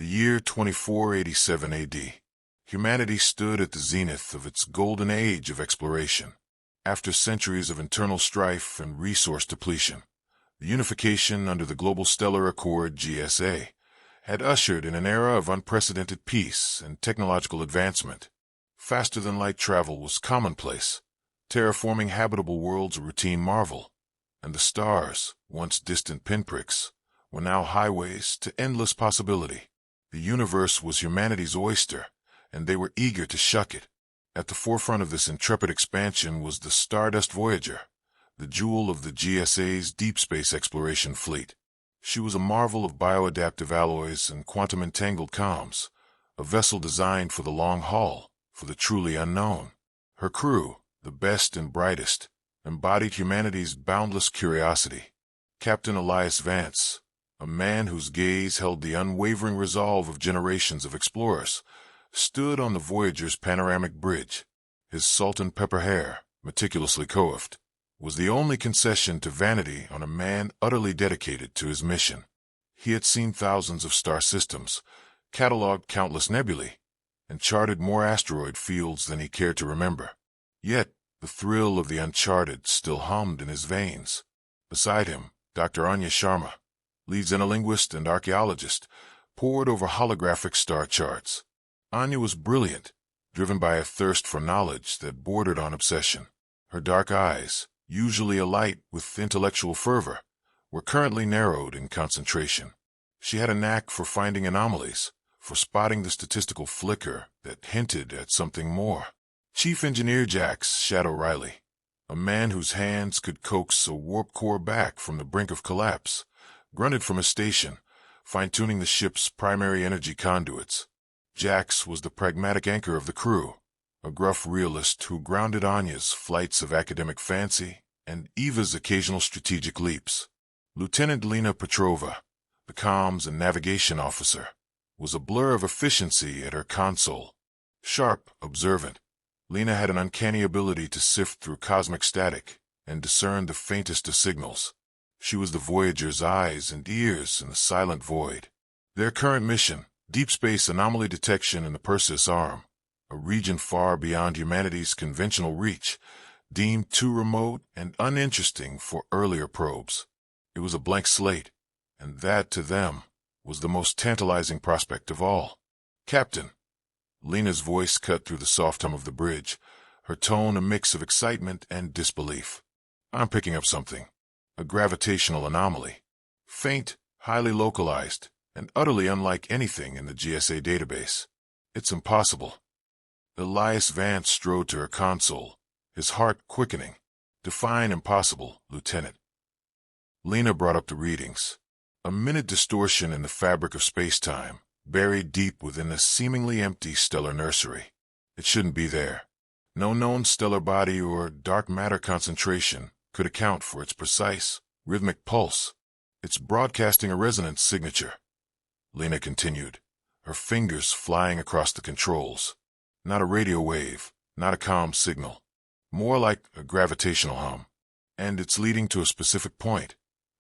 The year 2487 AD. Humanity stood at the zenith of its golden age of exploration. After centuries of internal strife and resource depletion, the unification under the Global Stellar Accord (GSA) had ushered in an era of unprecedented peace and technological advancement. Faster-than-light travel was commonplace, terraforming habitable worlds a routine marvel, and the stars, once distant pinpricks, were now highways to endless possibility. The universe was humanity's oyster, and they were eager to shuck it. At the forefront of this intrepid expansion was the Stardust Voyager, the jewel of the GSA's deep space exploration fleet. She was a marvel of bioadaptive alloys and quantum-entangled comms, a vessel designed for the long haul, for the truly unknown. Her crew, the best and brightest, embodied humanity's boundless curiosity. Captain Elias Vance, a man whose gaze held the unwavering resolve of generations of explorers, stood on the Voyager's panoramic bridge. His salt-and-pepper hair, meticulously coiffed, was the only concession to vanity on a man utterly dedicated to his mission. He had seen thousands of star systems, catalogued countless nebulae, and charted more asteroid fields than he cared to remember. Yet, the thrill of the uncharted still hummed in his veins. Beside him, Dr. Anya Sharma, lead xenolinguist and archaeologist, pored over holographic star charts. Anya was brilliant, driven by a thirst for knowledge that bordered on obsession. Her dark eyes, usually alight with intellectual fervor, were currently narrowed in concentration. She had a knack for finding anomalies, for spotting the statistical flicker that hinted at something more. Chief Engineer Jax Shadow Riley, a man whose hands could coax a warp core back from the brink of collapse, grunted from his station, fine-tuning the ship's primary energy conduits. Jax was the pragmatic anchor of the crew, a gruff realist who grounded Anya's flights of academic fancy and Eva's occasional strategic leaps. Lieutenant Lena Petrova, the comms and navigation officer, was a blur of efficiency at her console. Sharp, observant, Lena had an uncanny ability to sift through cosmic static and discern the faintest of signals. She was the Voyager's eyes and ears in the silent void. Their current mission, deep space anomaly detection in the Perseus Arm, a region far beyond humanity's conventional reach, deemed too remote and uninteresting for earlier probes. It was a blank slate, and that, to them, was the most tantalizing prospect of all. "Captain," Lena's voice cut through the soft hum of the bridge, her tone a mix of excitement and disbelief. "I'm picking up something. A gravitational anomaly. Faint, highly localized, and utterly unlike anything in the GSA database. It's impossible." Elias Vance strode to her console, his heart quickening. "Define impossible, Lieutenant." Lena brought up the readings. A minute distortion in the fabric of space-time, buried deep within a seemingly empty stellar nursery. It shouldn't be there. No known stellar body or dark matter concentration could account for its precise, rhythmic pulse. "It's broadcasting a resonance signature," Lena continued, her fingers flying across the controls. "Not a radio wave, not a comm signal. More like a gravitational hum. And it's leading to a specific point,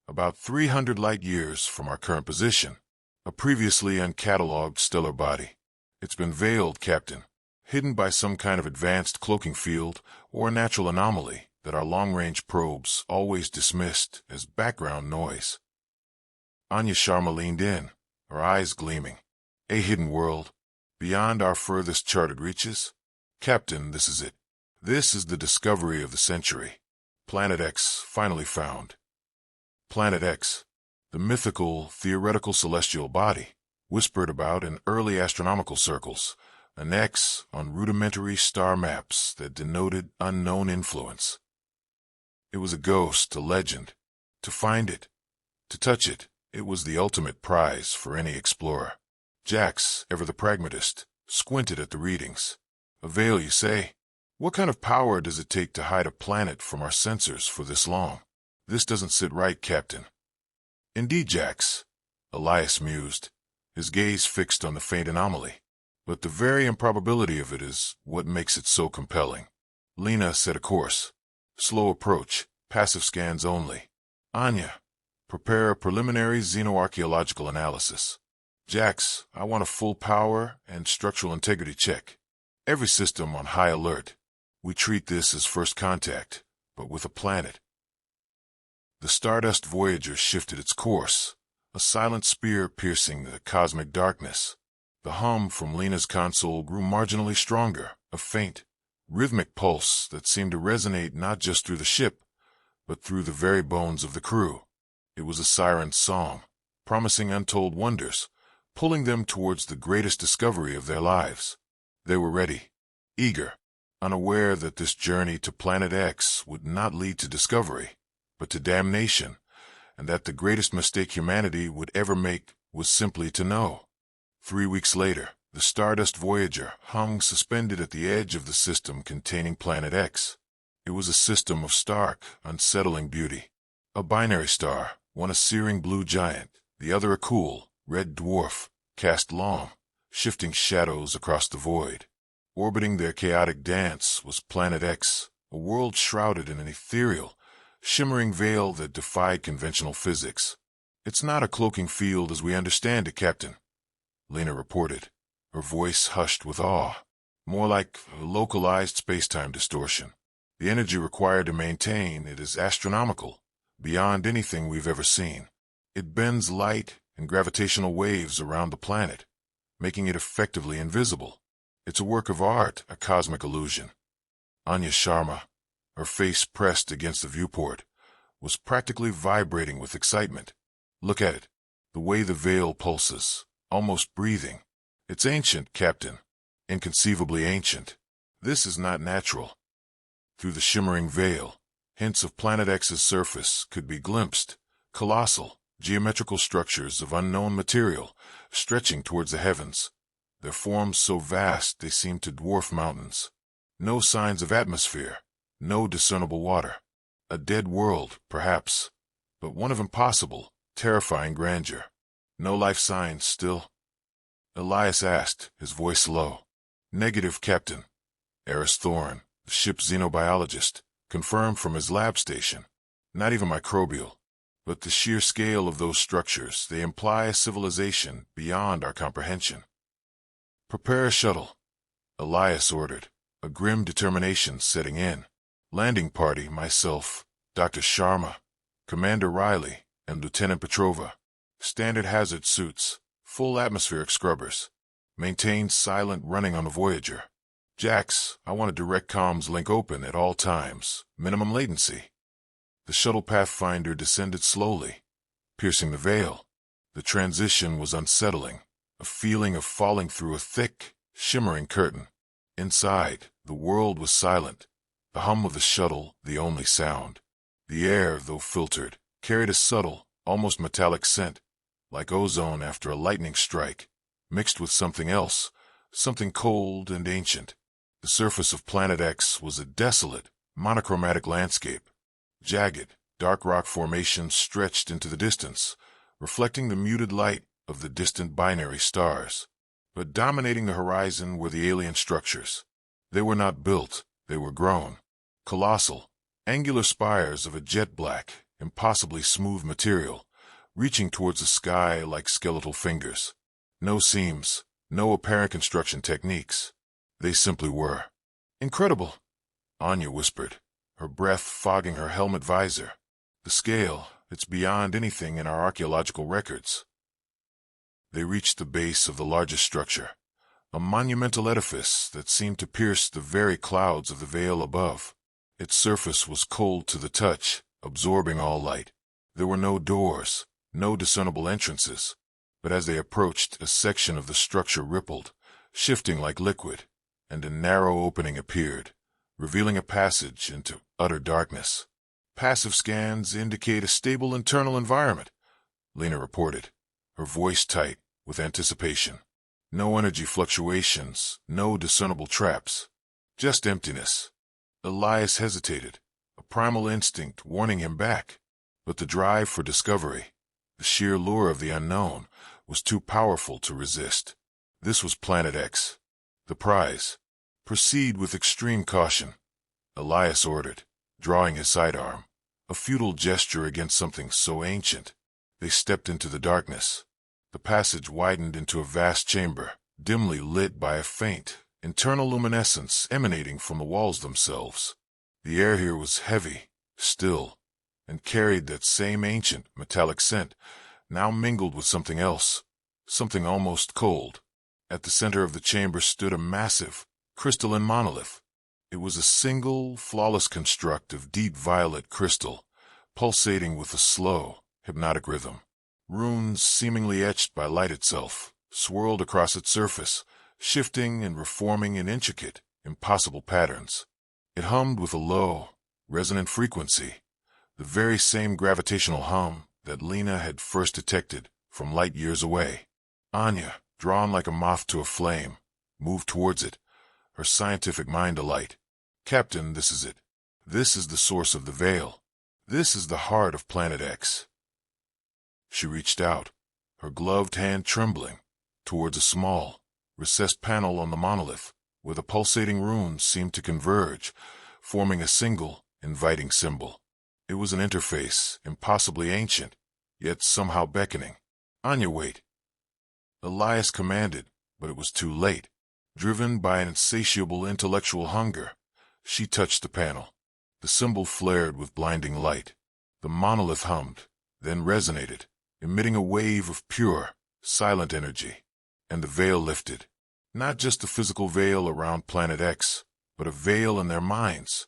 about 300 light-years from our current position, a previously uncatalogued stellar body. It's been veiled, Captain, hidden by some kind of advanced cloaking field or a natural anomaly that our long-range probes always dismissed as background noise." Anya Sharma leaned in, her eyes gleaming. "A hidden world, beyond our furthest charted reaches? Captain, this is it. This is the discovery of the century. Planet X finally found." Planet X, the mythical, theoretical celestial body, whispered about in early astronomical circles, an X on rudimentary star maps that denoted unknown influence. It was a ghost, a legend. To find it, to touch it, it was the ultimate prize for any explorer. Jax, ever the pragmatist, squinted at the readings. "A veil, you say? What kind of power does it take to hide a planet from our sensors for this long? This doesn't sit right, Captain." "Indeed, Jax," Elias mused, his gaze fixed on the faint anomaly. "But the very improbability of it is what makes it so compelling." Lena set a course. "Slow approach, passive scans only. Anya, prepare a preliminary xenoarchaeological analysis." Jax, I want a full power and structural integrity check. Every system on high alert. We treat this as first contact, but with a planet. The Stardust Voyager shifted its course, a silent spear piercing the cosmic darkness. The hum from Lena's console grew marginally stronger, a faint, rhythmic pulse that seemed to resonate not just through the ship, but through the very bones of the crew. It was a siren's song, promising untold wonders, pulling them towards the greatest discovery of their lives. They were ready, eager, unaware that this journey to Planet X would not lead to discovery, but to damnation, and that the greatest mistake humanity would ever make was simply to know. 3 weeks later, the Stardust Voyager hung suspended at the edge of the system containing Planet X. It was a system of stark, unsettling beauty. A binary star, one a searing blue giant, the other a cool, red dwarf, cast long, shifting shadows across the void. Orbiting their chaotic dance was Planet X, a world shrouded in an ethereal, shimmering veil that defied conventional physics. "It's not a cloaking field as we understand it, Captain," Lena reported, her voice hushed with awe. "More like a localized space-time distortion. The energy required to maintain it is astronomical, beyond anything we've ever seen. It bends light and gravitational waves around the planet, making it effectively invisible. It's a work of art, a cosmic illusion." Anya Sharma, her face pressed against the viewport, was practically vibrating with excitement. "Look at it. The way the veil pulses, almost breathing. It's ancient, Captain. Inconceivably ancient. This is not natural." Through the shimmering veil, hints of Planet X's surface could be glimpsed, colossal, geometrical structures of unknown material, stretching towards the heavens, their forms so vast they seemed to dwarf mountains. No signs of atmosphere, no discernible water. A dead world, perhaps, but one of impossible, terrifying grandeur. No life signs still. Elias asked, his voice low. "Negative, Captain." Eris Thorne, the ship's xenobiologist, confirmed from his lab station. "Not even microbial. But the sheer scale of those structures, they imply a civilization beyond our comprehension." "Prepare a shuttle," Elias ordered, a grim determination setting in. "Landing party, myself, Dr. Sharma, Commander Riley, and Lieutenant Petrova. Standard hazard suits, full atmospheric scrubbers. Maintain silent running on the Voyager. Jax, I want a direct comms link open at all times, minimum latency." The shuttle pathfinder descended slowly, piercing the veil. The transition was unsettling, a feeling of falling through a thick, shimmering curtain. Inside, the world was silent, the hum of the shuttle the only sound. The air, though filtered, carried a subtle, almost metallic scent, like ozone after a lightning strike, mixed with something else, something cold and ancient. The surface of Planet X was a desolate, monochromatic landscape. Jagged, dark rock formations stretched into the distance, reflecting the muted light of the distant binary stars. But dominating the horizon were the alien structures. They were not built, they were grown. Colossal, angular spires of a jet-black, impossibly smooth material, reaching towards the sky like skeletal fingers. No seams, no apparent construction techniques. They simply were. "Incredible," Anya whispered, her breath fogging her helmet visor. "The scale, it's beyond anything in our archaeological records." They reached the base of the largest structure, a monumental edifice that seemed to pierce the very clouds of the veil above. Its surface was cold to the touch, absorbing all light. There were no doors, no discernible entrances, but as they approached, a section of the structure rippled, shifting like liquid, and a narrow opening appeared, revealing a passage into utter darkness. "Passive scans indicate a stable internal environment," Lena reported, her voice tight with anticipation. "No energy fluctuations, no discernible traps, just emptiness." Elias hesitated, a primal instinct warning him back, but the drive for discovery, the sheer lure of the unknown, was too powerful to resist. This was Planet X, the prize. "Proceed with extreme caution," Elias ordered, drawing his sidearm, a futile gesture against something so ancient. They stepped into the darkness. The passage widened into a vast chamber, dimly lit by a faint, internal luminescence emanating from the walls themselves. The air here was heavy, still, and carried that same ancient, metallic scent, now mingled with something else, something almost cold. At the center of the chamber stood a massive, crystalline monolith. It was a single, flawless construct of deep violet crystal, pulsating with a slow, hypnotic rhythm. Runes, seemingly etched by light itself, swirled across its surface, shifting and reforming in intricate, impossible patterns. It hummed with a low, resonant frequency, the very same gravitational hum that Lena had first detected from light years away. Anya, drawn like a moth to a flame, moved towards it, her scientific mind alight. "Captain, this is it. This is the source of the veil. This is the heart of Planet X." She reached out, her gloved hand trembling, towards a small, recessed panel on the monolith, where the pulsating runes seemed to converge, forming a single, inviting symbol. It was an interface, impossibly ancient, yet somehow beckoning. "Anya, wait." Elias commanded, but it was too late. Driven by an insatiable intellectual hunger, she touched the panel. The symbol flared with blinding light. The monolith hummed, then resonated, emitting a wave of pure, silent energy. And the veil lifted. Not just the physical veil around Planet X, but a veil in their minds,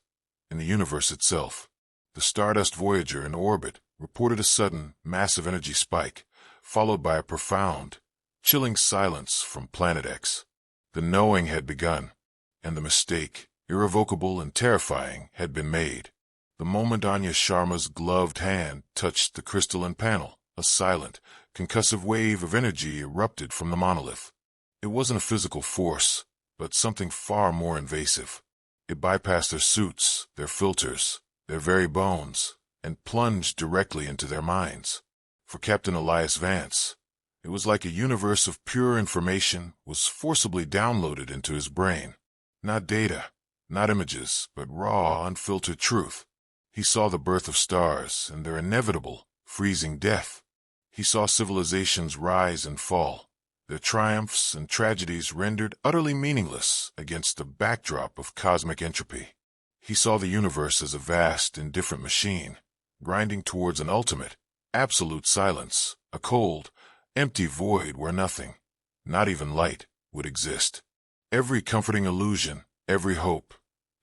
in the universe itself. The Stardust Voyager in orbit reported a sudden, massive energy spike, followed by a profound, chilling silence from Planet X. The knowing had begun, and the mistake, irrevocable and terrifying, had been made. The moment Anya Sharma's gloved hand touched the crystalline panel, a silent, concussive wave of energy erupted from the monolith. It wasn't a physical force, but something far more invasive. It bypassed their suits, their filters, their very bones, and plunged directly into their minds. For Captain Elias Vance, it was like a universe of pure information was forcibly downloaded into his brain. Not data, not images, but raw, unfiltered truth. He saw the birth of stars and their inevitable, freezing death. He saw civilizations rise and fall, their triumphs and tragedies rendered utterly meaningless against the backdrop of cosmic entropy. He saw the universe as a vast, indifferent machine, grinding towards an ultimate, absolute silence, a cold, empty void where nothing, not even light, would exist. Every comforting illusion, every hope,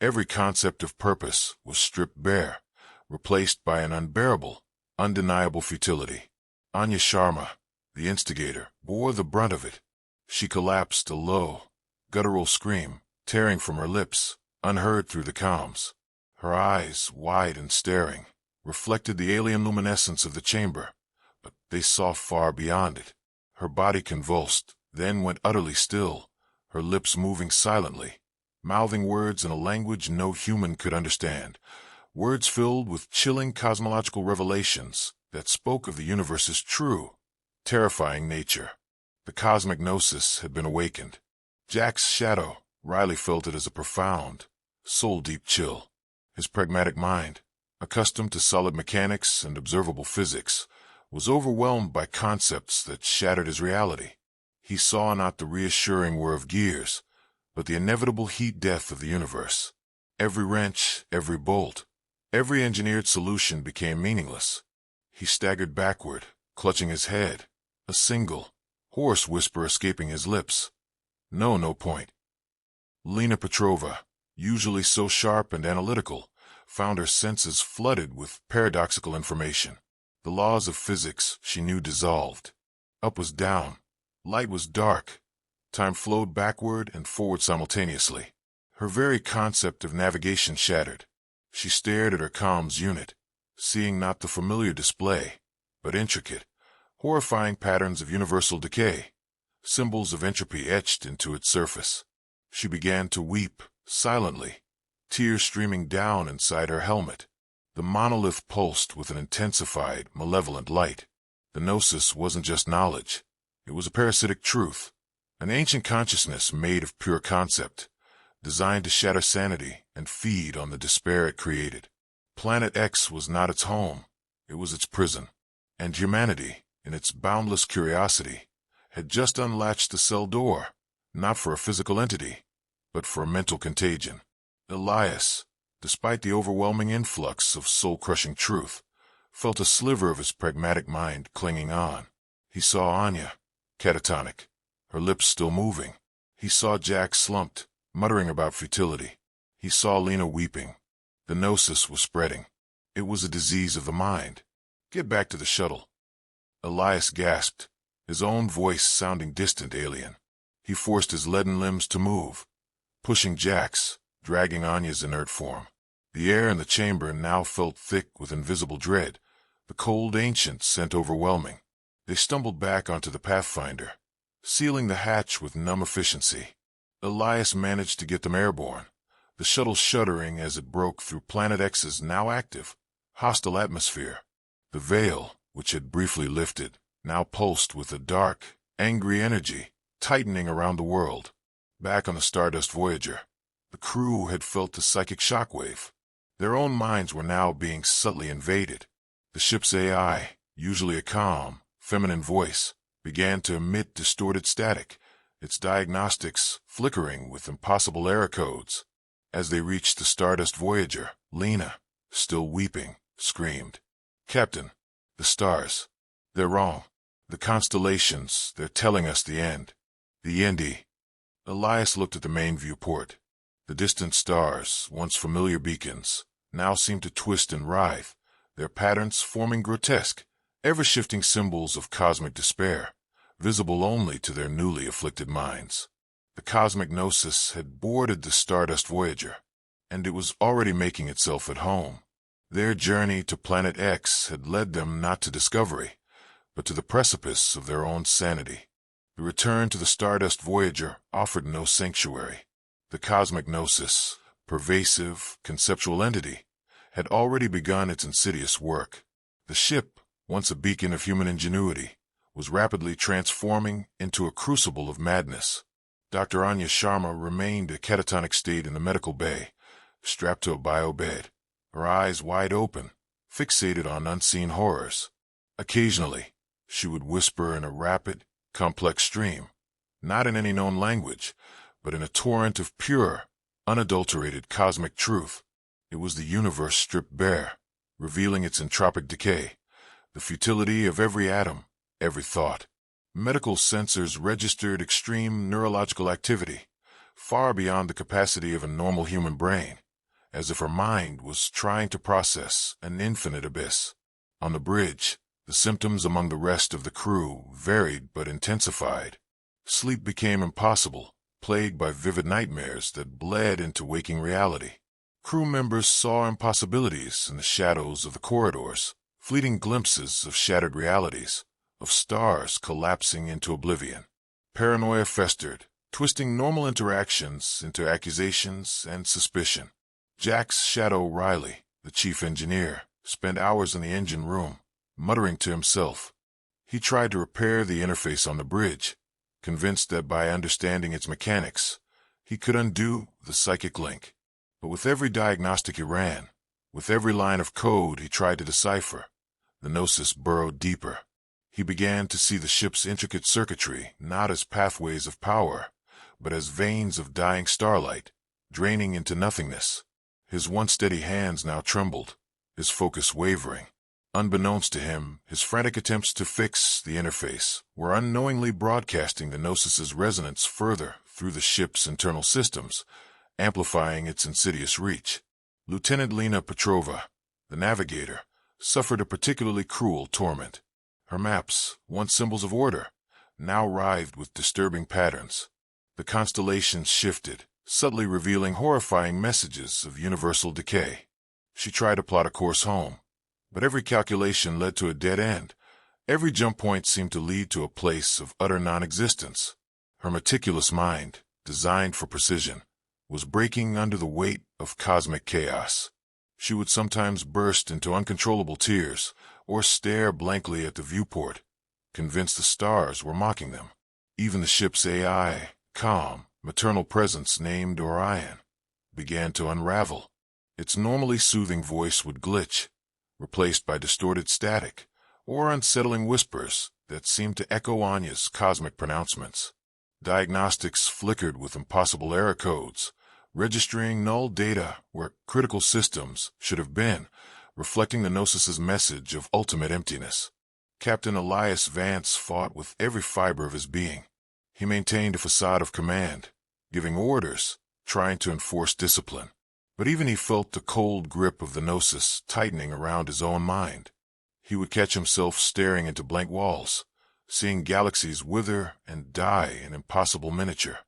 every concept of purpose was stripped bare, replaced by an unbearable, undeniable futility. Anya Sharma, the instigator, bore the brunt of it. She collapsed, a low, guttural scream, tearing from her lips, unheard through the comms. Her eyes, wide and staring, reflected the alien luminescence of the chamber, but they saw far beyond it. Her body convulsed, then went utterly still, her lips moving silently, mouthing words in a language no human could understand, words filled with chilling cosmological revelations that spoke of the universe's true, terrifying nature. The cosmic gnosis had been awakened. Jack's shadow, Riley felt it as a profound, soul-deep chill. His pragmatic mind, accustomed to solid mechanics and observable physics, was overwhelmed by concepts that shattered his reality. He saw not the reassuring whir of gears, but the inevitable heat-death of the universe. Every wrench, every bolt, every engineered solution became meaningless. He staggered backward, clutching his head, a single, hoarse whisper escaping his lips. No point. Lena Petrova, usually so sharp and analytical, found her senses flooded with paradoxical information. The laws of physics she knew dissolved. Up was down, light was dark, time flowed backward and forward simultaneously. Her very concept of navigation shattered. She stared at her comms unit, seeing not the familiar display, but intricate, horrifying patterns of universal decay, symbols of entropy etched into its surface. She began to weep, silently, tears streaming down inside her helmet. The monolith pulsed with an intensified, malevolent light. The gnosis wasn't just knowledge. It was a parasitic truth, an ancient consciousness made of pure concept, designed to shatter sanity and feed on the despair it created. Planet X was not its home, it was its prison. And humanity, in its boundless curiosity, had just unlatched the cell door, not for a physical entity, but for a mental contagion. Elias, despite the overwhelming influx of soul-crushing truth, felt a sliver of his pragmatic mind clinging on. He saw Anya, catatonic, her lips still moving. He saw Jack slumped, muttering about futility. He saw Lena weeping. The gnosis was spreading. It was a disease of the mind. Get back to the shuttle. Elias gasped, his own voice sounding distant, alien. He forced his leaden limbs to move, pushing Jack's, dragging Anya's inert form. The air in the chamber now felt thick with invisible dread, the cold ancient scent overwhelming. They stumbled back onto the Pathfinder, sealing the hatch with numb efficiency. Elias managed to get them airborne, the shuttle shuddering as it broke through Planet X's now active, hostile atmosphere. The veil, which had briefly lifted, now pulsed with a dark, angry energy, tightening around the world. Back on the Stardust Voyager, the crew had felt the psychic shockwave. Their own minds were now being subtly invaded. The ship's AI, usually a calm, feminine voice, began to emit distorted static, its diagnostics flickering with impossible error codes. As they reached the Stardust Voyager, Lena, still weeping, screamed, "Captain, the stars. They're wrong. The constellations, they're telling us the end. The end." Elias looked at the main viewport. The distant stars, once familiar beacons, now seemed to twist and writhe, their patterns forming grotesque, ever-shifting symbols of cosmic despair, visible only to their newly afflicted minds. The cosmic gnosis had boarded the Stardust Voyager, and it was already making itself at home. Their journey to Planet X had led them not to discovery, but to the precipice of their own sanity. The return to the Stardust Voyager offered no sanctuary. The cosmic gnosis, pervasive, conceptual entity, had already begun its insidious work. The ship, once a beacon of human ingenuity, was rapidly transforming into a crucible of madness. Dr. Anya Sharma remained a catatonic state in the medical bay, strapped to a bio bed, her eyes wide open, fixated on unseen horrors. Occasionally, she would whisper in a rapid, complex stream, not in any known language, but in a torrent of pure, unadulterated cosmic truth. It was the universe stripped bare, revealing its entropic decay, the futility of every atom, every thought. Medical sensors registered extreme neurological activity, far beyond the capacity of a normal human brain, as if her mind was trying to process an infinite abyss. On the bridge, the symptoms among the rest of the crew varied but intensified. Sleep became impossible, plagued by vivid nightmares that bled into waking reality. Crew members saw impossibilities in the shadows of the corridors, fleeting glimpses of shattered realities, of stars collapsing into oblivion. Paranoia festered, twisting normal interactions into accusations and suspicion. Jack's shadow Riley, the chief engineer, spent hours in the engine room, muttering to himself. He tried to repair the interface on the bridge, convinced that by understanding its mechanics, he could undo the psychic link. But with every diagnostic he ran, with every line of code he tried to decipher, the gnosis burrowed deeper. He began to see the ship's intricate circuitry not as pathways of power, but as veins of dying starlight, draining into nothingness. His once steady hands now trembled, his focus wavering. Unbeknownst to him, his frantic attempts to fix the interface were unknowingly broadcasting the gnosis's resonance further through the ship's internal systems, amplifying its insidious reach. Lieutenant Lena Petrova, the navigator, suffered a particularly cruel torment. Her maps, once symbols of order, now writhed with disturbing patterns. The constellations shifted, subtly revealing horrifying messages of universal decay. She tried to plot a course home, but every calculation led to a dead end. Every jump point seemed to lead to a place of utter non-existence. Her meticulous mind, designed for precision, was breaking under the weight of cosmic chaos. She would sometimes burst into uncontrollable tears or stare blankly at the viewport, convinced the stars were mocking them. Even the ship's AI, calm, maternal presence named Orion, began to unravel. Its normally soothing voice would glitch, replaced by distorted static or unsettling whispers that seemed to echo Anya's cosmic pronouncements. Diagnostics flickered with impossible error codes, registering null data where critical systems should have been, reflecting the Gnosis's message of ultimate emptiness. Captain Elias Vance fought with every fiber of his being. He maintained a facade of command, giving orders, trying to enforce discipline. But even he felt the cold grip of the Gnosis tightening around his own mind. He would catch himself staring into blank walls, seeing galaxies wither and die in impossible miniature.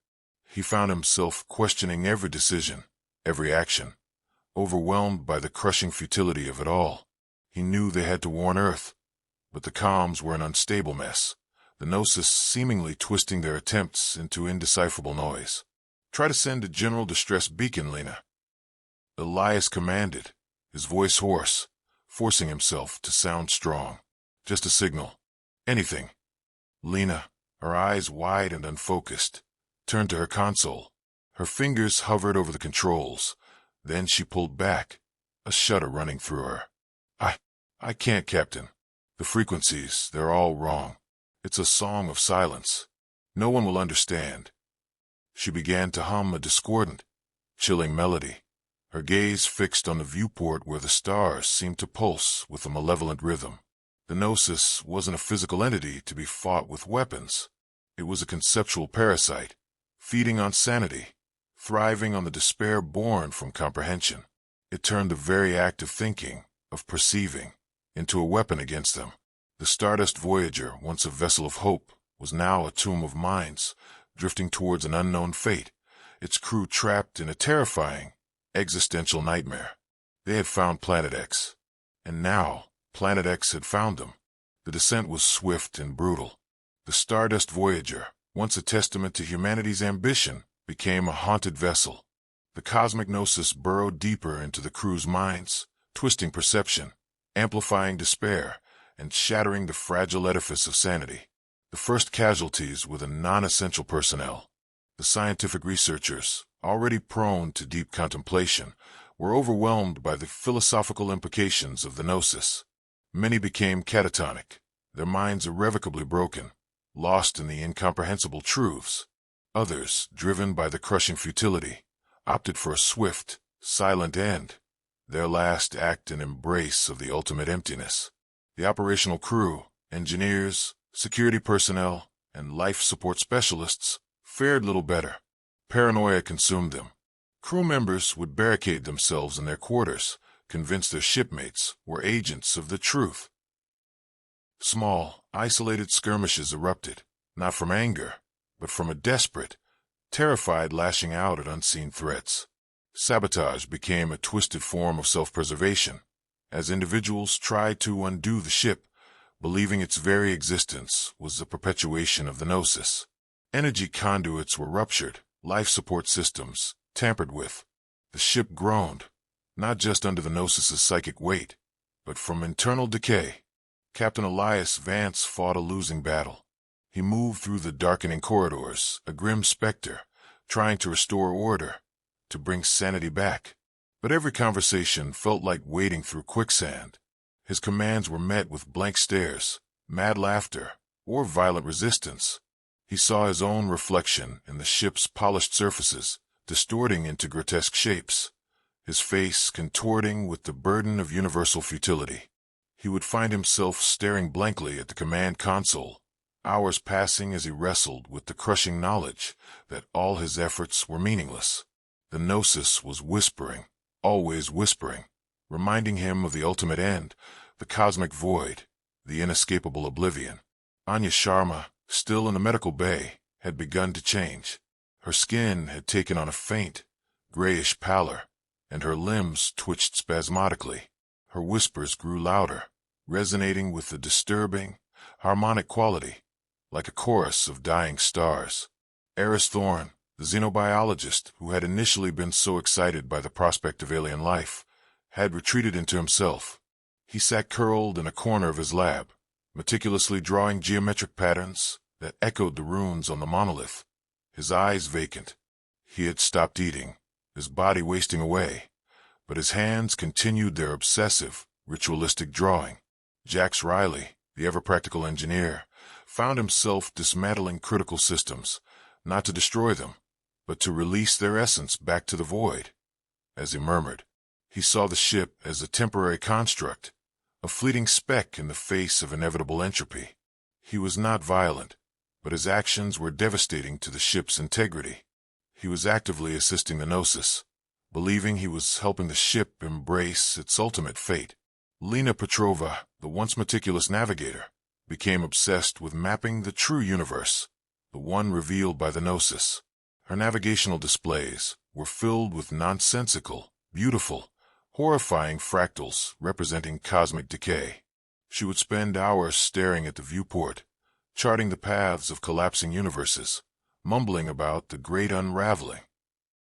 He found himself questioning every decision, every action, overwhelmed by the crushing futility of it all. He knew they had to warn Earth, but the comms were an unstable mess, the Gnosis seemingly twisting their attempts into indecipherable noise. "Try to send a general distress beacon, Lena." Elias commanded, his voice hoarse, forcing himself to sound strong. "Just a signal. Anything." Lena, her eyes wide and unfocused, turned to her console. Her fingers hovered over the controls. Then she pulled back, a shudder running through her. I can't, Captain. The frequencies, they're all wrong. It's a song of silence. No one will understand." She began to hum a discordant, chilling melody, her gaze fixed on the viewport where the stars seemed to pulse with a malevolent rhythm. The Gnosis wasn't a physical entity to be fought with weapons. It was a conceptual parasite, feeding on sanity, thriving on the despair born from comprehension. It turned the very act of thinking, of perceiving, into a weapon against them. The Stardust Voyager, once a vessel of hope, was now a tomb of minds, drifting towards an unknown fate, its crew trapped in a terrifying, existential nightmare. They had found Planet X, and now Planet X had found them. The descent was swift and brutal. The Stardust Voyager, once a testament to humanity's ambition, became a haunted vessel. The cosmic Gnosis burrowed deeper into the crew's minds, twisting perception, amplifying despair, and shattering the fragile edifice of sanity. The first casualties were the non-essential personnel. The scientific researchers, already prone to deep contemplation, were overwhelmed by the philosophical implications of the Gnosis. Many became catatonic, their minds irrevocably broken, lost in the incomprehensible truths. Others, driven by the crushing futility, opted for a swift, silent end, their last act and embrace of the ultimate emptiness. The operational crew, engineers, security personnel, and life support specialists fared little better. Paranoia consumed them. Crew members would barricade themselves in their quarters, convinced their shipmates were agents of the truth. Small, isolated skirmishes erupted, not from anger, but from a desperate, terrified lashing out at unseen threats. Sabotage became a twisted form of self-preservation, as individuals tried to undo the ship, believing its very existence was the perpetuation of the Gnosis. Energy conduits were ruptured, life support systems tampered with. The ship groaned, not just under the Gnosis's psychic weight, but from internal decay. Captain Elias Vance fought a losing battle. He moved through the darkening corridors, a grim specter, trying to restore order, to bring sanity back. But every conversation felt like wading through quicksand. His commands were met with blank stares, mad laughter, or violent resistance. He saw his own reflection in the ship's polished surfaces, distorting into grotesque shapes, his face contorting with the burden of universal futility. He would find himself staring blankly at the command console, hours passing as he wrestled with the crushing knowledge that all his efforts were meaningless. The Gnosis was whispering, always whispering, reminding him of the ultimate end, the cosmic void, the inescapable oblivion. Anya Sharma, still in the medical bay, had begun to change. Her skin had taken on a faint, grayish pallor, and her limbs twitched spasmodically. Her whispers grew louder, resonating with a disturbing, harmonic quality, like a chorus of dying stars. Eris Thorne, the xenobiologist who had initially been so excited by the prospect of alien life, had retreated into himself. He sat curled in a corner of his lab, meticulously drawing geometric patterns that echoed the runes on the monolith, his eyes vacant. He had stopped eating, his body wasting away, but his hands continued their obsessive, ritualistic drawing. Jax Riley, the ever-practical engineer, found himself dismantling critical systems, not to destroy them, but to release their essence back to the void. As he murmured, he saw the ship as a temporary construct, a fleeting speck in the face of inevitable entropy. He was not violent, but his actions were devastating to the ship's integrity. He was actively assisting the Gnosis, believing he was helping the ship embrace its ultimate fate. Lena Petrova, the once meticulous navigator, became obsessed with mapping the true universe, the one revealed by the Gnosis. Her navigational displays were filled with nonsensical, beautiful, horrifying fractals representing cosmic decay. She would spend hours staring at the viewport, charting the paths of collapsing universes, mumbling about the great unraveling.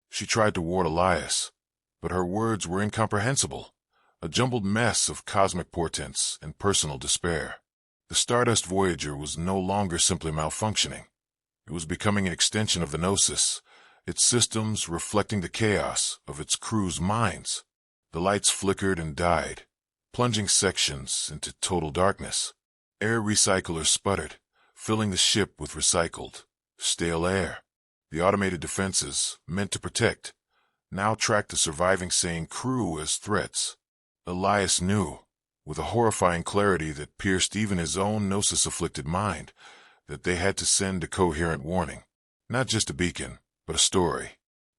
She tried to ward Elias, but her words were incomprehensible, a jumbled mess of cosmic portents and personal despair. The Stardust Voyager was no longer simply malfunctioning. It was becoming an extension of the Gnosis, its systems reflecting the chaos of its crew's minds. The lights flickered and died, plunging sections into total darkness. Air recyclers sputtered, filling the ship with recycled, stale air. The automated defenses, meant to protect, now tracked the surviving sane crew as threats. Elias knew, with a horrifying clarity that pierced even his own Gnosis-afflicted mind, that they had to send a coherent warning. Not just a beacon, but a story.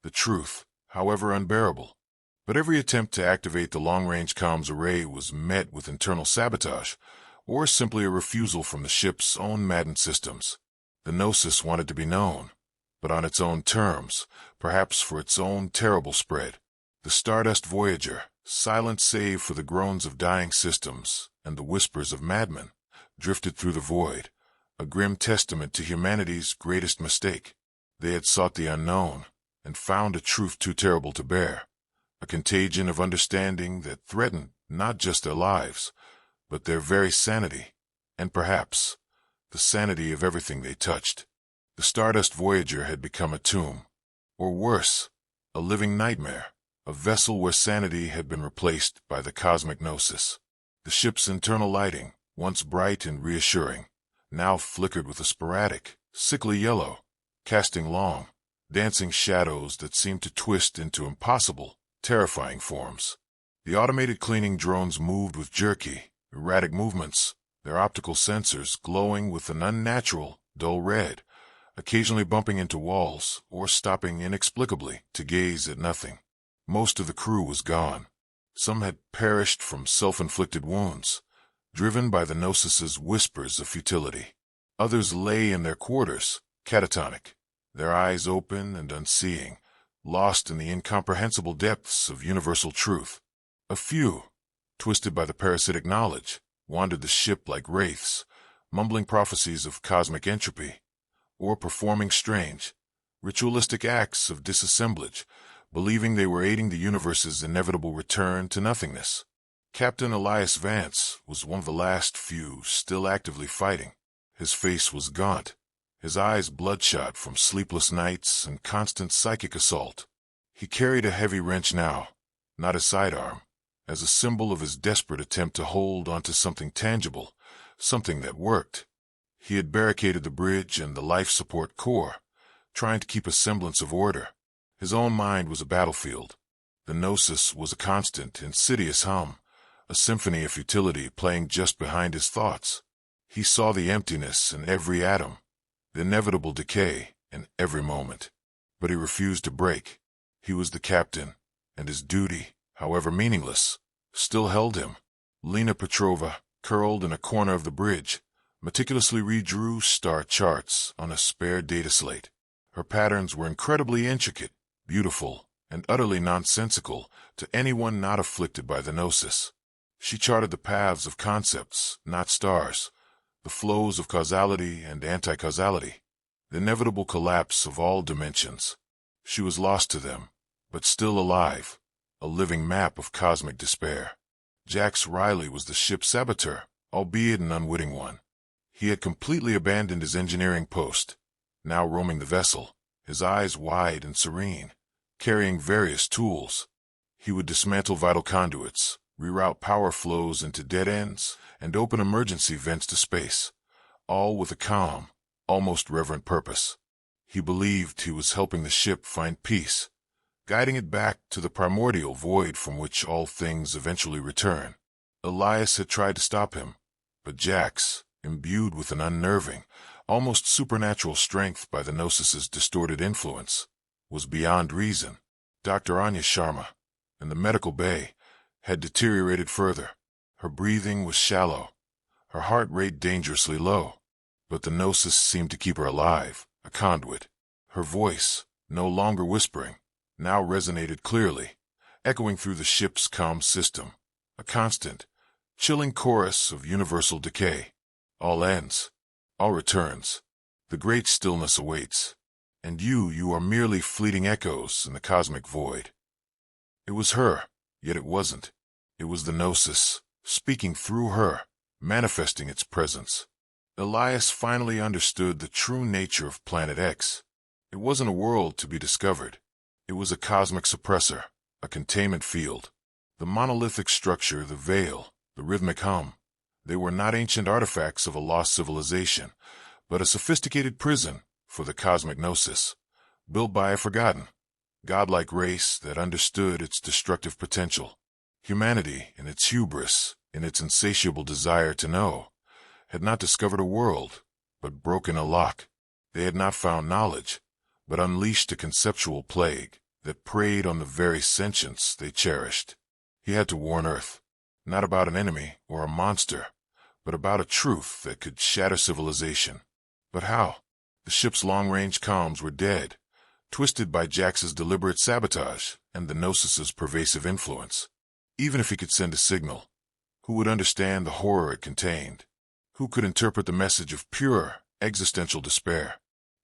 The truth, however unbearable. But every attempt to activate the long-range comms array was met with internal sabotage, or simply a refusal from the ship's own maddened systems. The Gnosis wanted to be known, but on its own terms, perhaps for its own terrible spread. The Stardust Voyager, silent save for the groans of dying systems and the whispers of madmen, drifted through the void, a grim testament to humanity's greatest mistake. They had sought the unknown and found a truth too terrible to bear, a contagion of understanding that threatened not just their lives, but their very sanity, and perhaps the sanity of everything they touched. The Stardust Voyager had become a tomb, or worse, a living nightmare, a vessel where sanity had been replaced by the cosmic Gnosis. The ship's internal lighting, once bright and reassuring, now flickered with a sporadic, sickly yellow, casting long, dancing shadows that seemed to twist into impossible, terrifying forms. The automated cleaning drones moved with jerky, erratic movements, their optical sensors glowing with an unnatural, dull red, occasionally bumping into walls or stopping inexplicably to gaze at nothing. Most of the crew was gone. Some had perished from self-inflicted wounds, driven by the Gnosis's whispers of futility. Others lay in their quarters, catatonic, their eyes open and unseeing, lost in the incomprehensible depths of universal truth. A few, twisted by the parasitic knowledge, wandered the ship like wraiths, mumbling prophecies of cosmic entropy, or performing strange, ritualistic acts of disassemblage, believing they were aiding the universe's inevitable return to nothingness. Captain Elias Vance was one of the last few still actively fighting. His face was gaunt, his eyes bloodshot from sleepless nights and constant psychic assault. He carried a heavy wrench now, not a sidearm, as a symbol of his desperate attempt to hold onto something tangible, something that worked. He had barricaded the bridge and the life support core, trying to keep a semblance of order. His own mind was a battlefield. The Gnosis was a constant, insidious hum, a symphony of futility playing just behind his thoughts. He saw the emptiness in every atom, the inevitable decay in every moment. But he refused to break. He was the captain, and his duty, however meaningless, still held him. Lena Petrova, curled in a corner of the bridge, meticulously redrew star charts on a spare data slate. Her patterns were incredibly intricate, beautiful, and utterly nonsensical to anyone not afflicted by the Gnosis. She charted the paths of concepts, not stars, the flows of causality and anti-causality, the inevitable collapse of all dimensions. She was lost to them, but still alive, a living map of cosmic despair. Jax Riley was the ship's saboteur, albeit an unwitting one. He had completely abandoned his engineering post, now roaming the vessel, his eyes wide and serene, carrying various tools. He would dismantle vital conduits, reroute power flows into dead ends, and open emergency vents to space, all with a calm, almost reverent purpose. He believed he was helping the ship find peace, guiding it back to the primordial void from which all things eventually return. Elias had tried to stop him, but Jax, imbued with an unnerving, almost supernatural strength by the Gnosis's distorted influence, was beyond reason. Dr. Anya Sharma, in the medical bay, had deteriorated further. Her breathing was shallow, her heart rate dangerously low, but the Gnosis seemed to keep her alive, a conduit. Her voice, no longer whispering, now resonated clearly, echoing through the ship's comm system, a constant, chilling chorus of universal decay. All ends, all returns. The great stillness awaits, and you are merely fleeting echoes in the cosmic void. It was her, yet it wasn't. It was the Gnosis, speaking through her, manifesting its presence. Elias finally understood the true nature of Planet X. It wasn't a world to be discovered. It was a cosmic suppressor, a containment field. The monolithic structure, the veil, the rhythmic hum, they were not ancient artifacts of a lost civilization, but a sophisticated prison for the cosmic Gnosis, built by a forgotten, godlike race that understood its destructive potential. Humanity, in its hubris, in its insatiable desire to know, had not discovered a world, but broken a lock. They had not found knowledge, but unleashed a conceptual plague that preyed on the very sentience they cherished. He had to warn Earth, not about an enemy or a monster, but about a truth that could shatter civilization. But how? The ship's long-range comms were dead, twisted by Jax's deliberate sabotage and the Gnosis's pervasive influence. Even if he could send a signal, who would understand the horror it contained? Who could interpret the message of pure, existential despair?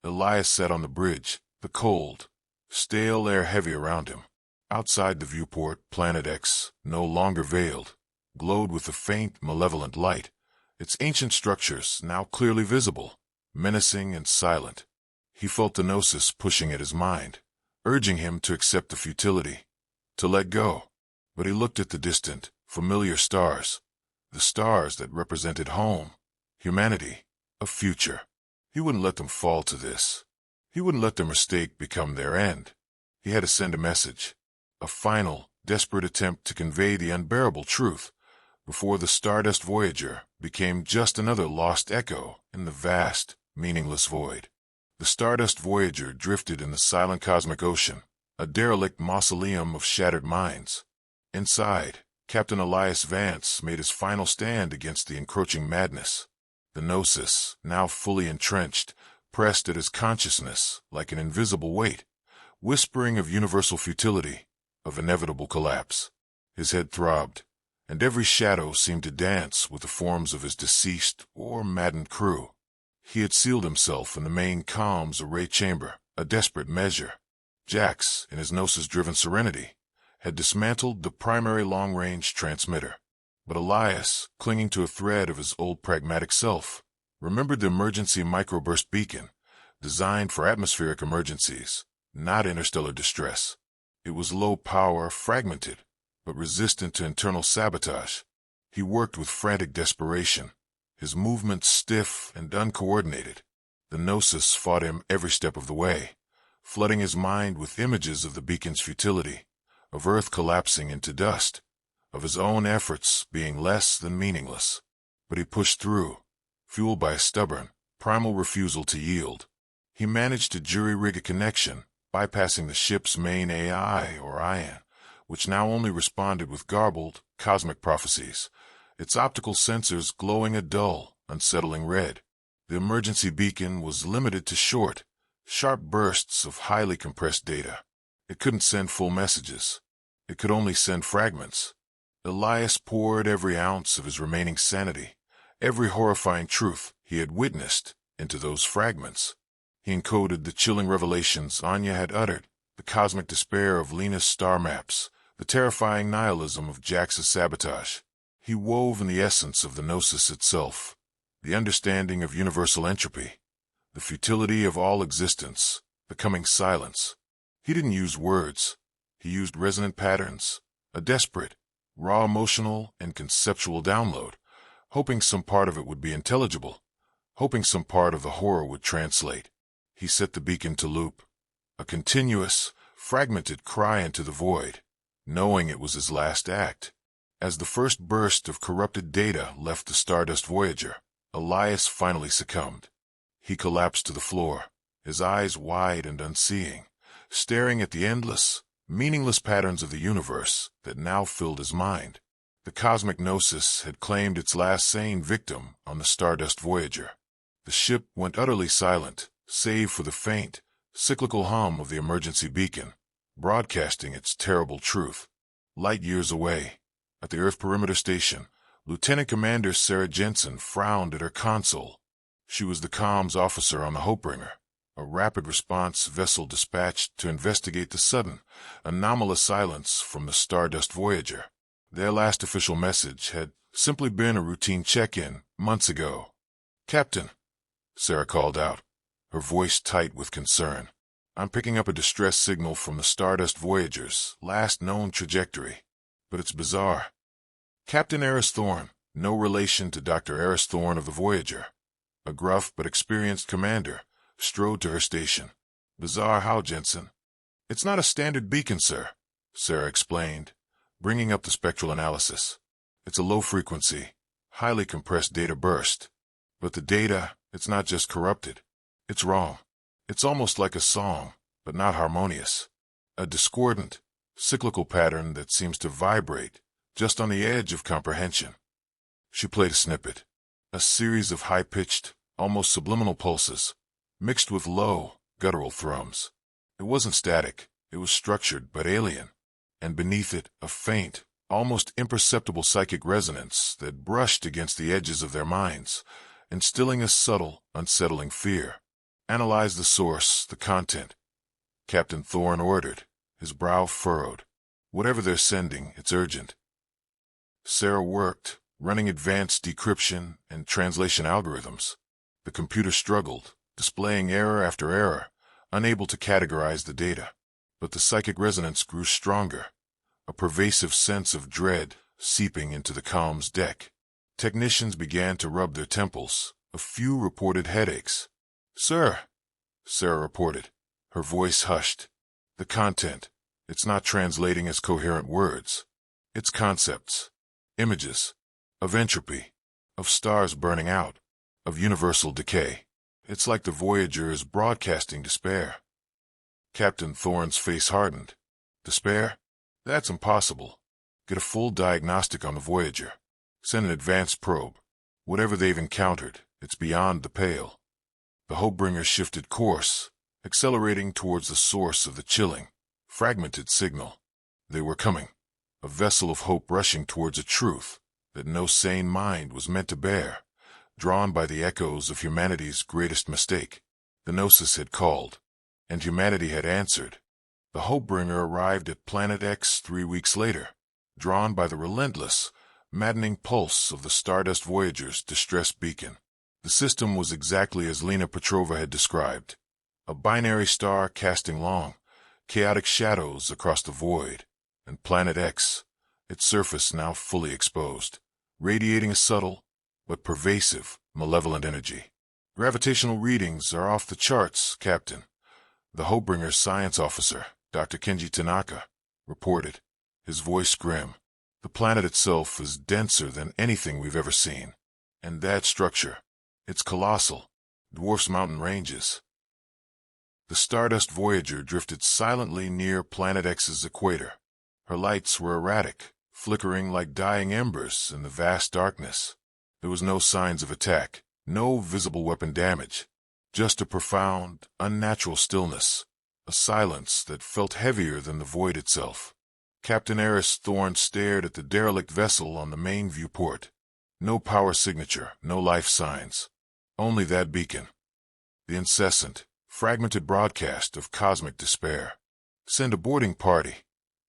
Elias sat on the bridge, the cold, stale air heavy around him. Outside the viewport, Planet X, no longer veiled, glowed with a faint, malevolent light, its ancient structures now clearly visible, menacing and silent. He felt the Gnosis pushing at his mind, urging him to accept the futility, to let go. But he looked at the distant, familiar stars, the stars that represented home, humanity, a future. He wouldn't let them fall to this. He wouldn't let their mistake become their end. He had to send a message, a final, desperate attempt to convey the unbearable truth, before the Stardust Voyager became just another lost echo in the vast, meaningless void. The Stardust Voyager drifted in the silent cosmic ocean, a derelict mausoleum of shattered minds. Inside, Captain Elias Vance made his final stand against the encroaching madness. The Gnosis, now fully entrenched, pressed at his consciousness like an invisible weight, whispering of universal futility, of inevitable collapse. His head throbbed, and every shadow seemed to dance with the forms of his deceased or maddened crew. He had sealed himself in the main comms array chamber, a desperate measure. Jax, in his Gnosis-driven serenity, had dismantled the primary long-range transmitter. But Elias, clinging to a thread of his old pragmatic self, remembered the emergency microburst beacon, designed for atmospheric emergencies, not interstellar distress. It was low power, fragmented, but resistant to internal sabotage. He worked with frantic desperation, his movements stiff and uncoordinated. The Gnosis fought him every step of the way, flooding his mind with images of the beacon's futility, of Earth collapsing into dust, of his own efforts being less than meaningless. But he pushed through, fueled by a stubborn, primal refusal to yield. He managed to jury-rig a connection, bypassing the ship's main AI, or IAN, which now only responded with garbled, cosmic prophecies, its optical sensors glowing a dull, unsettling red. The emergency beacon was limited to short, sharp bursts of highly compressed data. It couldn't send full messages. It could only send fragments. Elias poured every ounce of his remaining sanity, every horrifying truth he had witnessed, into those fragments. He encoded the chilling revelations Anya had uttered, the cosmic despair of Lena's star maps, the terrifying nihilism of Jax's sabotage. He wove in the essence of the Gnosis itself, the understanding of universal entropy, the futility of all existence, the coming silence. He didn't use words. He used resonant patterns, a desperate, raw emotional and conceptual download, hoping some part of it would be intelligible, hoping some part of the horror would translate. He set the beacon to loop, a continuous, fragmented cry into the void, knowing it was his last act. As the first burst of corrupted data left the Stardust Voyager, Elias finally succumbed. He collapsed to the floor, his eyes wide and unseeing, staring at the endless, meaningless patterns of the universe that now filled his mind. The cosmic gnosis had claimed its last sane victim on the Stardust Voyager. The ship went utterly silent, save for the faint, cyclical hum of the emergency beacon, broadcasting its terrible truth. Light years away, at the Earth Perimeter Station, Lieutenant Commander Sarah Jensen frowned at her console. She was the comms officer on the Hopebringer, a rapid response vessel dispatched to investigate the sudden, anomalous silence from the Stardust Voyager. Their last official message had simply been a routine check-in months ago. "Captain," Sarah called out, her voice tight with concern. "I'm picking up a distress signal from the Stardust Voyager's last known trajectory, but it's bizarre." Captain Eris Thorne, no relation to Dr. Eris Thorne of the Voyager, a gruff but experienced commander, strode to her station. "Bizarre how, Jensen?" "It's not a standard beacon, sir," Sarah explained, bringing up the spectral analysis. "It's a low-frequency, highly compressed data burst. But the data, it's not just corrupted. It's wrong. It's almost like a song, but not harmonious. A discordant, cyclical pattern that seems to vibrate just on the edge of comprehension." She played a snippet, a series of high-pitched, almost subliminal pulses, mixed with low, guttural thrums. It wasn't static, it was structured but alien, and beneath it a faint, almost imperceptible psychic resonance that brushed against the edges of their minds, instilling a subtle, unsettling fear. "Analyze the source, the content," Captain Thorne ordered, his brow furrowed. "Whatever they're sending, it's urgent." Sarah worked, running advanced decryption and translation algorithms. The computer struggled, displaying error after error, unable to categorize the data. But the psychic resonance grew stronger, a pervasive sense of dread seeping into the comms deck. Technicians began to rub their temples, a few reported headaches. "Sir," Sarah reported, her voice hushed. "The content, it's not translating as coherent words. It's concepts, images, of entropy, of stars burning out, of universal decay. It's like the Voyager is broadcasting despair." Captain Thorne's face hardened. "Despair? That's impossible. Get a full diagnostic on the Voyager. Send an advanced probe. Whatever they've encountered, it's beyond the pale." The Hopebringer shifted course, accelerating towards the source of the chilling, fragmented signal. They were coming, a vessel of hope rushing towards a truth that no sane mind was meant to bear, drawn by the echoes of humanity's greatest mistake. The Gnosis had called, and humanity had answered. The Hopebringer arrived at Planet X 3 weeks later, drawn by the relentless, maddening pulse of the Stardust Voyager's distress beacon. The system was exactly as Lena Petrova had described, a binary star casting long, chaotic shadows across the void, and Planet X, its surface now fully exposed, radiating a subtle, but pervasive, malevolent energy. "Gravitational readings are off the charts, Captain," the Hobringer's science officer, Dr. Kenji Tanaka, reported, his voice grim. "The planet itself is denser than anything we've ever seen. And that structure, it's colossal, dwarfs mountain ranges." The Stardust Voyager drifted silently near Planet X's equator. Her lights were erratic, flickering like dying embers in the vast darkness. There was no signs of attack, no visible weapon damage, just a profound, unnatural stillness, a silence that felt heavier than the void itself. Captain Eris Thorne stared at the derelict vessel on the main viewport. No power signature, no life signs. Only that beacon. The incessant, fragmented broadcast of cosmic despair. "Send a boarding party,"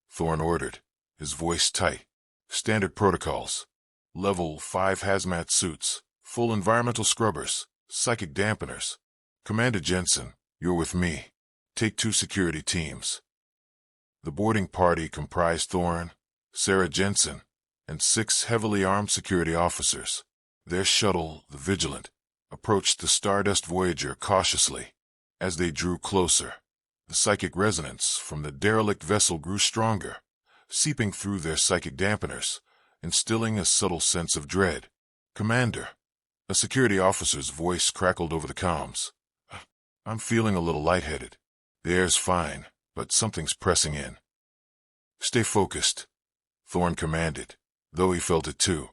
Thorne ordered, his voice tight. "Standard protocols. Level 5 hazmat suits, full environmental scrubbers, psychic dampeners. Commander Jensen, you're with me. Take 2 security teams." The boarding party comprised Thorne, Sarah Jensen, and 6 heavily armed security officers. Their shuttle, the Vigilant, approached the Stardust Voyager cautiously. As they drew closer, the psychic resonance from the derelict vessel grew stronger, seeping through their psychic dampeners, instilling a subtle sense of dread. "Commander," a security officer's voice crackled over the comms. "I'm feeling a little lightheaded. The air's fine, but something's pressing in." "Stay focused," Thorne commanded, though he felt it too.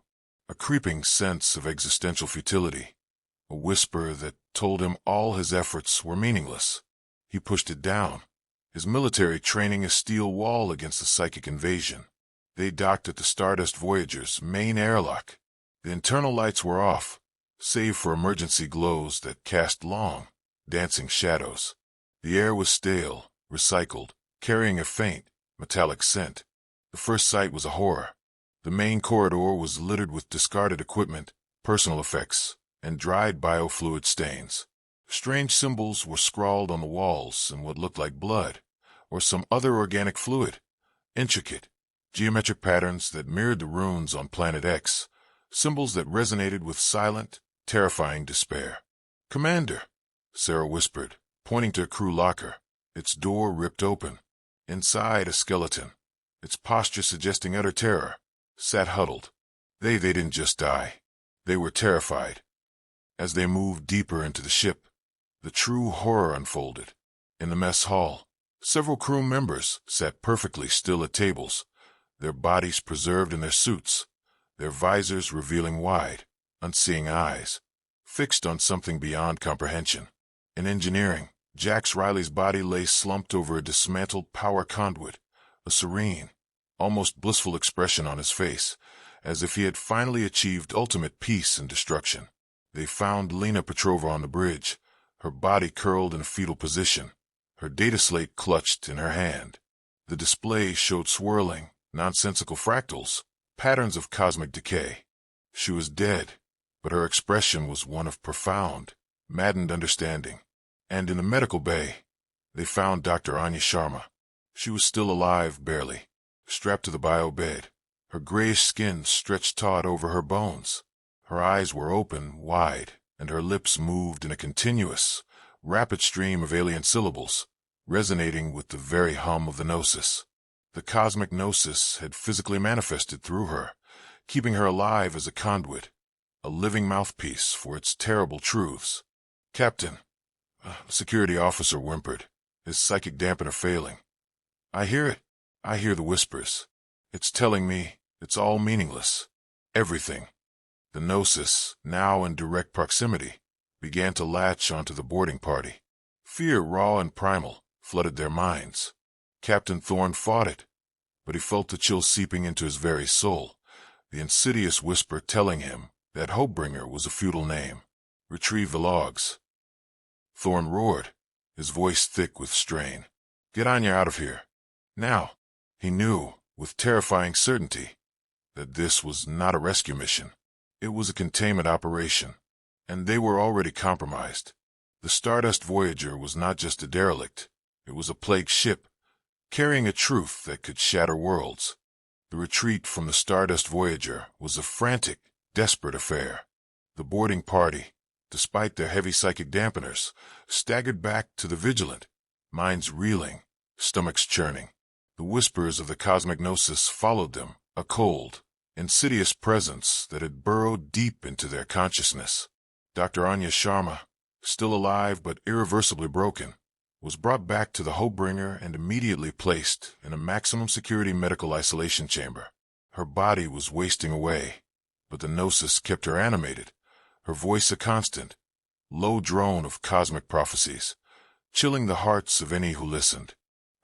A creeping sense of existential futility, a whisper that told him all his efforts were meaningless. He pushed it down, his military training a steel wall against the psychic invasion. They docked at the Stardust Voyager's main airlock. The internal lights were off, save for emergency glows that cast long, dancing shadows. The air was stale, recycled, carrying a faint, metallic scent. The first sight was a horror. The main corridor was littered with discarded equipment, personal effects, and dried biofluid stains. Strange symbols were scrawled on the walls in what looked like blood, or some other organic fluid. Intricate, geometric patterns that mirrored the runes on Planet X, symbols that resonated with silent, terrifying despair. "Commander," Sarah whispered, pointing to a crew locker, its door ripped open. Inside, a skeleton, its posture suggesting utter terror, sat huddled. They didn't just die. They were terrified. As they moved deeper into the ship, the true horror unfolded. In the mess hall, several crew members sat perfectly still at tables, their bodies preserved in their suits, their visors revealing wide, unseeing eyes, fixed on something beyond comprehension. In engineering, Jax Riley's body lay slumped over a dismantled power conduit, a serene, almost blissful expression on his face, as if he had finally achieved ultimate peace and destruction. They found Lena Petrova on the bridge, her body curled in a fetal position, her data slate clutched in her hand. The display showed swirling, nonsensical fractals, patterns of cosmic decay. She was dead, but her expression was one of profound, maddened understanding. And in the medical bay, they found Dr. Anya Sharma. She was still alive, barely, strapped to the bio bed, her grayish skin stretched taut over her bones. Her eyes were open, wide, and her lips moved in a continuous, rapid stream of alien syllables, resonating with the very hum of the gnosis. The cosmic gnosis had physically manifested through her, keeping her alive as a conduit, a living mouthpiece for its terrible truths. "Captain," a security officer whimpered, his psychic dampener failing. "I hear it. I hear the whispers. It's telling me it's all meaningless. Everything." The gnosis, now in direct proximity, began to latch onto the boarding party. Fear, raw and primal, flooded their minds. Captain Thorne fought it, but he felt the chill seeping into his very soul, the insidious whisper telling him that Hopebringer was a futile name. "Retrieve the logs." Thorne roared, his voice thick with strain. "Get Anya out of here. Now." He knew, with terrifying certainty, that this was not a rescue mission. It was a containment operation, and they were already compromised. The Stardust Voyager was not just a derelict. It was a plagued ship, carrying a truth that could shatter worlds. The retreat from the Stardust Voyager was a frantic, desperate affair. The boarding party, despite their heavy psychic dampeners, staggered back to the vigilant, minds reeling, stomachs churning. The whispers of the cosmic gnosis followed them, a cold, insidious presence that had burrowed deep into their consciousness. Dr. Anya Sharma, still alive but irreversibly broken, was brought back to the Hopebringer and immediately placed in a maximum security medical isolation chamber. Her body was wasting away, but the gnosis kept her animated, her voice a constant, low drone of cosmic prophecies, chilling the hearts of any who listened.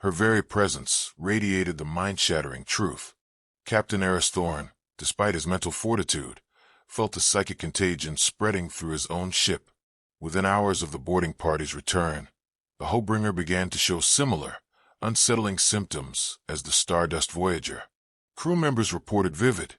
Her very presence radiated the mind-shattering truth. Captain Eris Thorne, despite his mental fortitude, felt the psychic contagion spreading through his own ship. Within hours of the boarding party's return, the Hopebringer began to show similar, unsettling symptoms as the Stardust Voyager. Crew members reported vivid,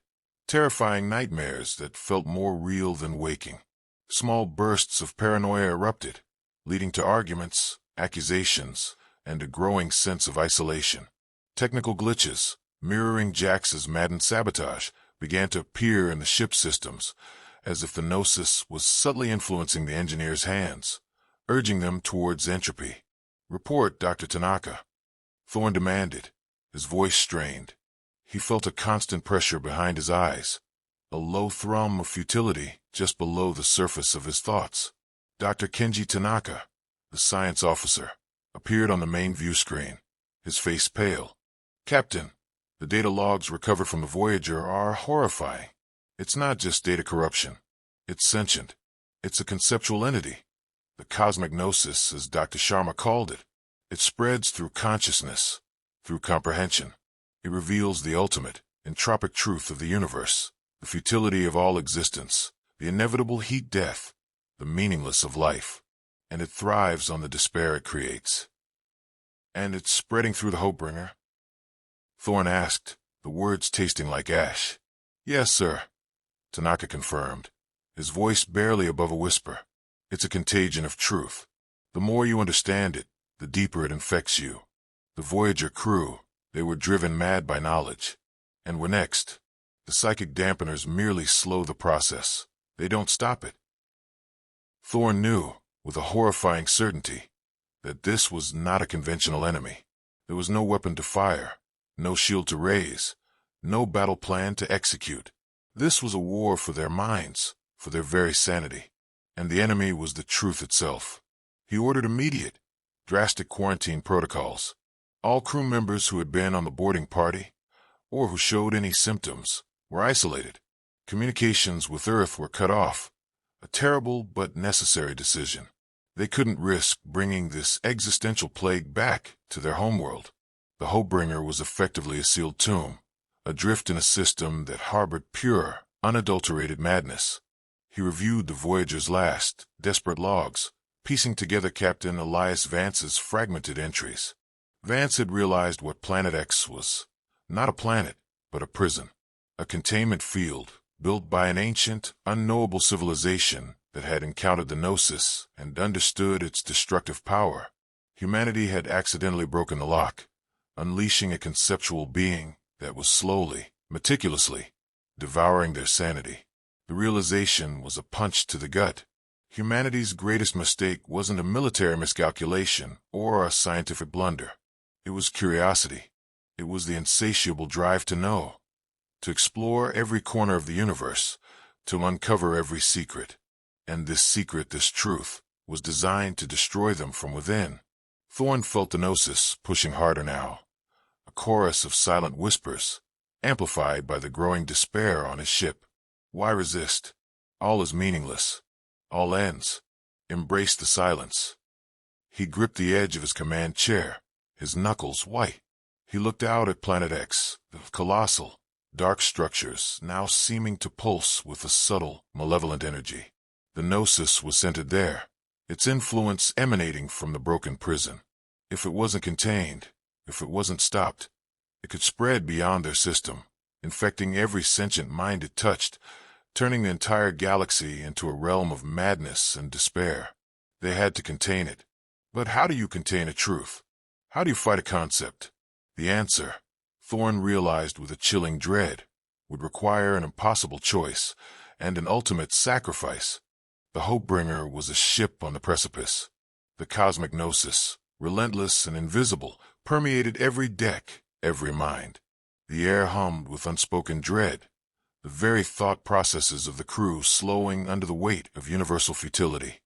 terrifying nightmares that felt more real than waking. Small bursts of paranoia erupted, leading to arguments, accusations, and a growing sense of isolation. Technical glitches, mirroring Jax's maddened sabotage, began to appear in the ship systems, as if the gnosis was subtly influencing the engineers' hands, urging them towards entropy. "Report, Dr. Tanaka," Thorne demanded, his voice strained. He felt a constant pressure behind his eyes, a low thrum of futility just below the surface of his thoughts. Dr. Kenji Tanaka, the science officer, appeared on the main view screen, his face pale. "Captain, the data logs recovered from the Voyager are horrifying. It's not just data corruption. It's sentient. It's a conceptual entity. The cosmic gnosis, as Dr. Sharma called it. It spreads through consciousness, through comprehension. It reveals the ultimate, entropic truth of the universe, the futility of all existence, the inevitable heat-death, the meaningless of life. And it thrives on the despair it creates." "And it's spreading through the Hopebringer?" Thorne asked, the words tasting like ash. "Yes, sir," Tanaka confirmed, his voice barely above a whisper. "It's a contagion of truth. The more you understand it, the deeper it infects you. The Voyager crew, they were driven mad by knowledge. And we're next. The psychic dampeners merely slow the process. They don't stop it." Thorne knew, with a horrifying certainty, that this was not a conventional enemy. There was no weapon to fire, no shield to raise, no battle plan to execute. This was a war for their minds, for their very sanity. And the enemy was the truth itself. He ordered immediate, drastic quarantine protocols. All crew members who had been on the boarding party, or who showed any symptoms, were isolated. Communications with Earth were cut off. A terrible but necessary decision. They couldn't risk bringing this existential plague back to their homeworld. The Hopebringer was effectively a sealed tomb, adrift in a system that harbored pure, unadulterated madness. He reviewed the Voyager's last, desperate logs, piecing together Captain Elias Vance's fragmented entries. Vance had realized what Planet X was. Not a planet, but a prison. A containment field, built by an ancient, unknowable civilization that had encountered the Gnosis and understood its destructive power. Humanity had accidentally broken the lock, unleashing a conceptual being that was slowly, meticulously, devouring their sanity. The realization was a punch to the gut. Humanity's greatest mistake wasn't a military miscalculation or a scientific blunder. It was curiosity. It was the insatiable drive to know, to explore every corner of the universe, to uncover every secret. And this secret, this truth, was designed to destroy them from within. Thorne felt the Gnosis pushing harder now, a chorus of silent whispers, amplified by the growing despair on his ship. Why resist? All is meaningless. All ends. Embrace the silence. He gripped the edge of his command chair, his knuckles white. He looked out at Planet X, the colossal, dark structures now seeming to pulse with a subtle, malevolent energy. The Gnosis was centered there, its influence emanating from the broken prison. If it wasn't contained, if it wasn't stopped, it could spread beyond their system, infecting every sentient mind it touched, turning the entire galaxy into a realm of madness and despair. They had to contain it. But how do you contain a truth? How do you fight a concept? The answer, Thorne realized with a chilling dread, would require an impossible choice and an ultimate sacrifice. The Hopebringer was a ship on the precipice. The cosmic Gnosis, relentless and invisible, permeated every deck, every mind. The air hummed with unspoken dread, the very thought processes of the crew slowing under the weight of universal futility.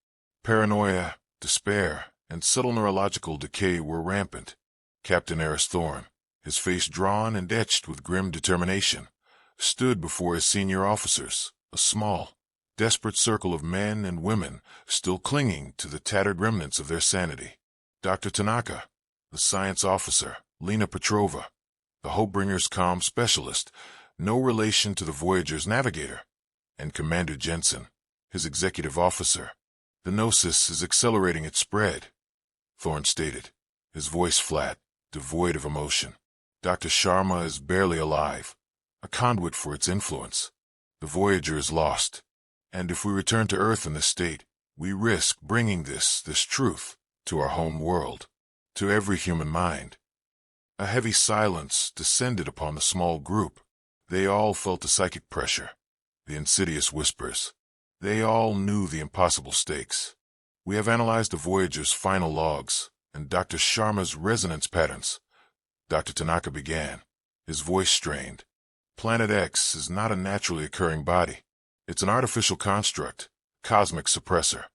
Paranoia, despair, and subtle neurological decay were rampant. Captain Eris Thorne, his face drawn and etched with grim determination, stood before his senior officers, a small, desperate circle of men and women still clinging to the tattered remnants of their sanity. Dr. Tanaka, the science officer, Lena Petrova, the Hopebringer's comm specialist, no relation to the Voyager's navigator, and Commander Jensen, his executive officer. The Gnosis is accelerating its spread, Thorne stated, his voice flat, devoid of emotion. Dr. Sharma is barely alive, a conduit for its influence. The Voyager is lost, and if we return to Earth in this state, we risk bringing this truth to our home world, to every human mind. A heavy silence descended upon the small group. They all felt the psychic pressure, the insidious whispers. They all knew the impossible stakes. We have analyzed the Voyager's final logs and Dr. Sharma's resonance patterns. Dr. Tanaka began, his voice strained. Planet X is not a naturally occurring body. It's an artificial construct, cosmic suppressor.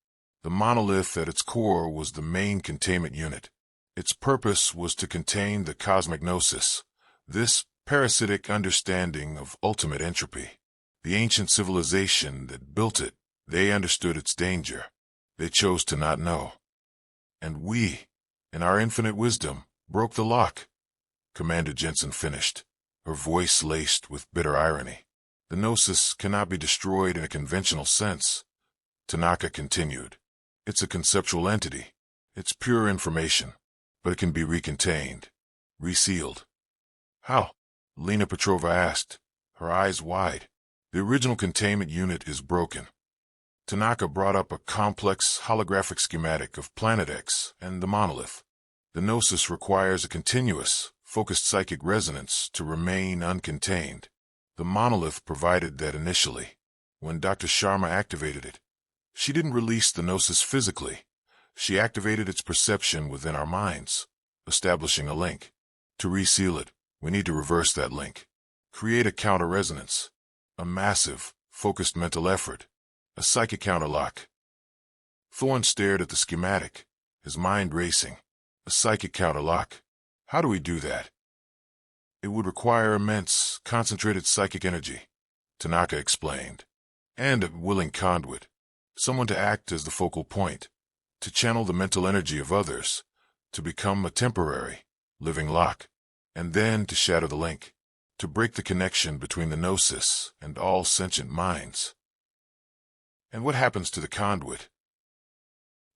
The monolith at its core was the main containment unit. Its purpose was to contain the cosmic gnosis, this parasitic understanding of ultimate entropy. The ancient civilization that built it, they understood its danger. They chose to not know. And we, in our infinite wisdom, broke the lock. Commander Jensen finished, her voice laced with bitter irony. The gnosis cannot be destroyed in a conventional sense. Tanaka continued. It's a conceptual entity. It's pure information, but it can be recontained, resealed. How? Lena Petrova asked, her eyes wide. The original containment unit is broken. Tanaka brought up a complex holographic schematic of Planet X and the monolith. The gnosis requires a continuous, focused psychic resonance to remain uncontained. The monolith provided that initially. When Dr. Sharma activated it, she didn't release the gnosis physically. She activated its perception within our minds, establishing a link. To reseal it, we need to reverse that link. Create a counter-resonance. A massive, focused mental effort. A psychic counterlock. Thorne stared at the schematic, his mind racing. A psychic counterlock. How do we do that? It would require immense, concentrated psychic energy, Tanaka explained, and a willing conduit, someone to act as the focal point, to channel the mental energy of others, to become a temporary, living lock, and then to shatter the link, to break the connection between the gnosis and all sentient minds. And what happens to the conduit?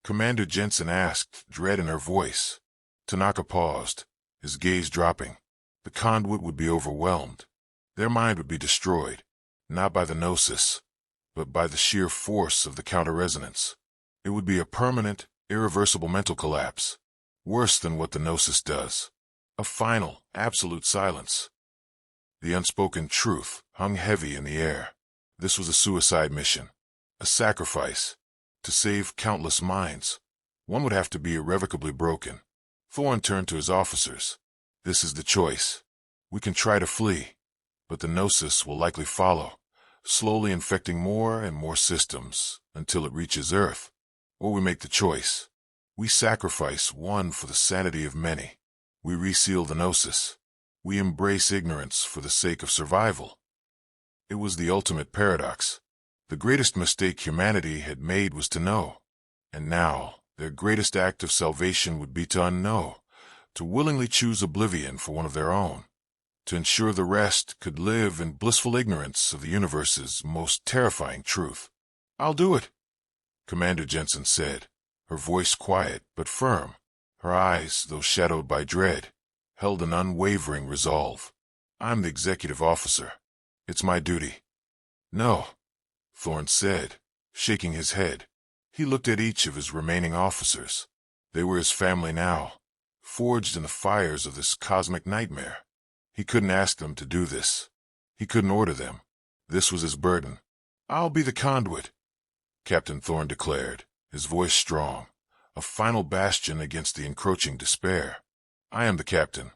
Commander Jensen asked, dread in her voice. Tanaka paused, his gaze dropping. The conduit would be overwhelmed. Their mind would be destroyed, not by the gnosis, but by the sheer force of the counter-resonance. It would be a permanent, irreversible mental collapse, worse than what the gnosis does. A final, absolute silence. The unspoken truth hung heavy in the air. This was a suicide mission. A sacrifice. To save countless minds, one would have to be irrevocably broken. Thorne turned to his officers. This is the choice. We can try to flee, but the gnosis will likely follow, slowly infecting more and more systems until it reaches Earth. Or we make the choice. We sacrifice one for the sanity of many. We reseal the gnosis. We embrace ignorance for the sake of survival. It was the ultimate paradox. The greatest mistake humanity had made was to know, and now their greatest act of salvation would be to unknow, to willingly choose oblivion for one of their own, to ensure the rest could live in blissful ignorance of the universe's most terrifying truth. I'll do it, Commander Jensen said, her voice quiet but firm. Her eyes, though shadowed by dread, held an unwavering resolve. I'm the executive officer. It's my duty. No, Thorne said, shaking his head. He looked at each of his remaining officers. They were his family now, forged in the fires of this cosmic nightmare. He couldn't ask them to do this. He couldn't order them. This was his burden. I'll be the conduit, Captain Thorne declared, his voice strong, a final bastion against the encroaching despair. I am the captain.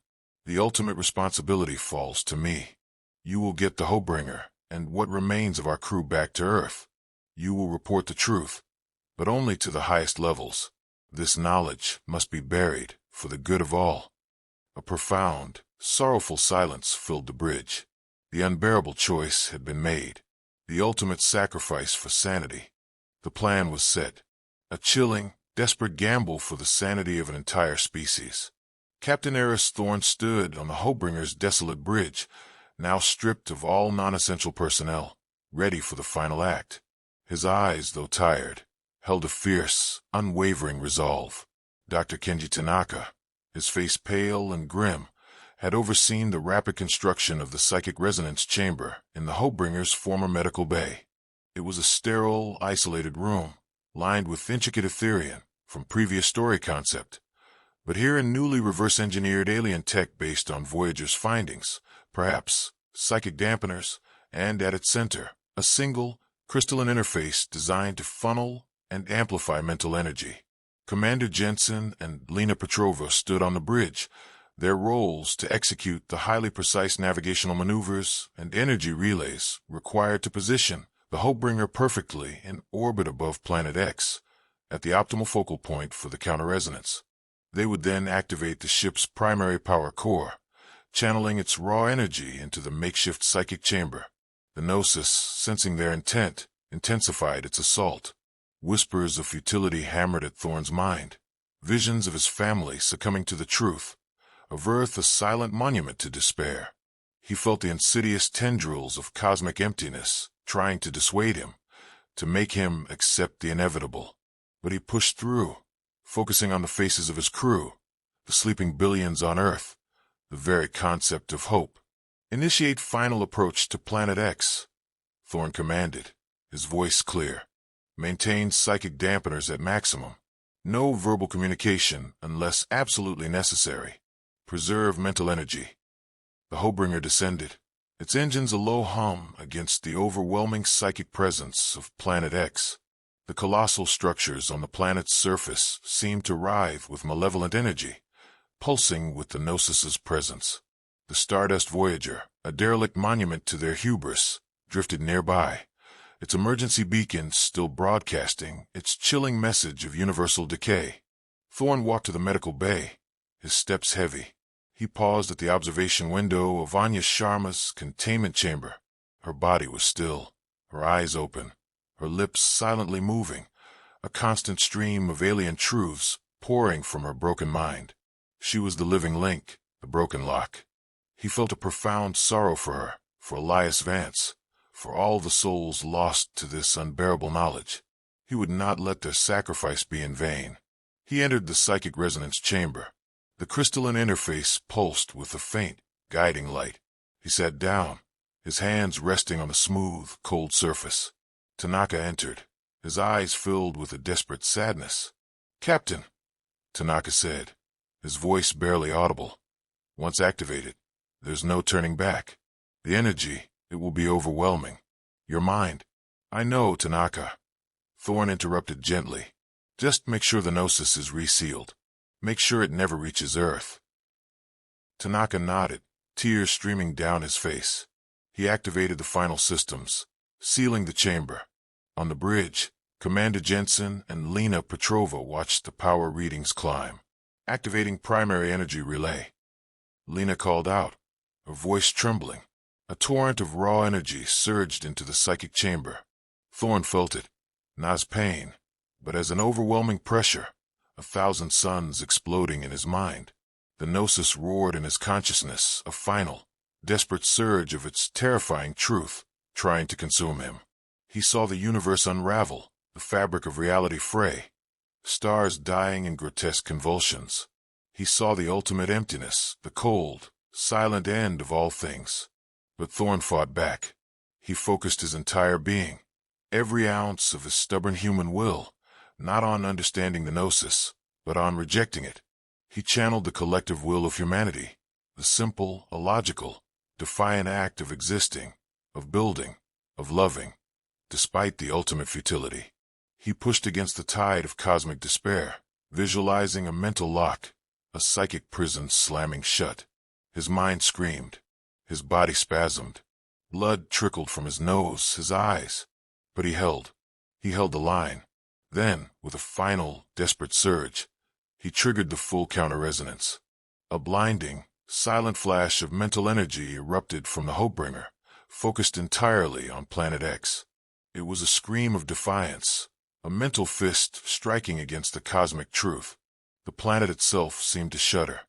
The ultimate responsibility falls to me. You will get the Hobringer and what remains of our crew back to Earth. You will report the truth, but only to the highest levels. This knowledge must be buried for the good of all. A profound, sorrowful silence filled the bridge. The unbearable choice had been made, the ultimate sacrifice for sanity. The plan was set, a chilling, desperate gamble for the sanity of an entire species. Captain Eris Thorne stood on the Hobringer's desolate bridge, now stripped of all non-essential personnel, ready for the final act. His eyes, though tired, held a fierce, unwavering resolve. Dr. Kenji Tanaka, his face pale and grim, had overseen the rapid construction of the psychic resonance chamber in the Hobringer's former medical bay. It was a sterile, isolated room, lined with intricate Etherian from previous story concept, but here in newly reverse-engineered alien tech based on Voyager's findings, perhaps psychic dampeners, and at its center, a single, crystalline interface designed to funnel and amplify mental energy. Commander Jensen and Lena Petrova stood on the bridge, their roles to execute the highly precise navigational maneuvers and energy relays required to position the Hopebringer perfectly in orbit above Planet X, at the optimal focal point for the counter-resonance. They would then activate the ship's primary power core, channeling its raw energy into the makeshift psychic chamber. The Gnosis, sensing their intent, intensified its assault. Whispers of futility hammered at Thorne's mind, visions of his family succumbing to the truth, of Earth a silent monument to despair. He felt the insidious tendrils of cosmic emptiness trying to dissuade him, to make him accept the inevitable. But he pushed through, focusing on the faces of his crew, the sleeping billions on Earth, the very concept of hope. "Initiate final approach to Planet X," Thorne commanded, his voice clear. "Maintain psychic dampeners at maximum. No verbal communication unless absolutely necessary. Preserve mental energy." The Hopebringer descended, its engines a low hum against the overwhelming psychic presence of Planet X. The colossal structures on the planet's surface seemed to writhe with malevolent energy, pulsing with the Gnosis's presence. The Stardust Voyager, a derelict monument to their hubris, drifted nearby, its emergency beacon still broadcasting its chilling message of universal decay. Thorne walked to the medical bay, his steps heavy. He paused at the observation window of Anya Sharma's containment chamber. Her body was still, her eyes open, her lips silently moving, a constant stream of alien truths pouring from her broken mind. She was the living link, the broken lock. He felt a profound sorrow for her, for Elias Vance, for all the souls lost to this unbearable knowledge. He would not let their sacrifice be in vain. He entered the psychic resonance chamber. The crystalline interface pulsed with a faint, guiding light. He sat down, his hands resting on the smooth, cold surface. Tanaka entered, his eyes filled with a desperate sadness. "Captain," Tanaka said, his voice barely audible. "Once activated, there's no turning back. The energy, it will be overwhelming. Your mind—" "I know, Tanaka," Thorne interrupted gently. "Just make sure the Gnosis is resealed. Make sure it never reaches Earth." Tanaka nodded, tears streaming down his face. He activated the final systems, sealing the chamber. On the bridge, Commander Jensen and Lena Petrova watched the power readings climb, activating primary energy relay. Lena called out, her voice trembling. A torrent of raw energy surged into the psychic chamber. Thorne felt it, not as pain, but as an overwhelming pressure, 1,000 suns exploding in his mind. The Gnosis roared in his consciousness, a final, desperate surge of its terrifying truth, trying to consume him. He saw the universe unravel, the fabric of reality fray, stars dying in grotesque convulsions. He saw the ultimate emptiness, the cold, silent end of all things. But Thorne fought back. He focused his entire being, every ounce of his stubborn human will, not on understanding the Gnosis, but on rejecting it. He channeled the collective will of humanity, the simple, illogical, defiant act of existing, of building, of loving, despite the ultimate futility. He pushed against the tide of cosmic despair, visualizing a mental lock, a psychic prison slamming shut. His mind screamed, his body spasmed, blood trickled from his nose, his eyes. But he held the line. Then, with a final, desperate surge, he triggered the full counter-resonance. A blinding, silent flash of mental energy erupted from the Hopebringer, focused entirely on Planet X. It was a scream of defiance, a mental fist striking against the cosmic truth. The planet itself seemed to shudder.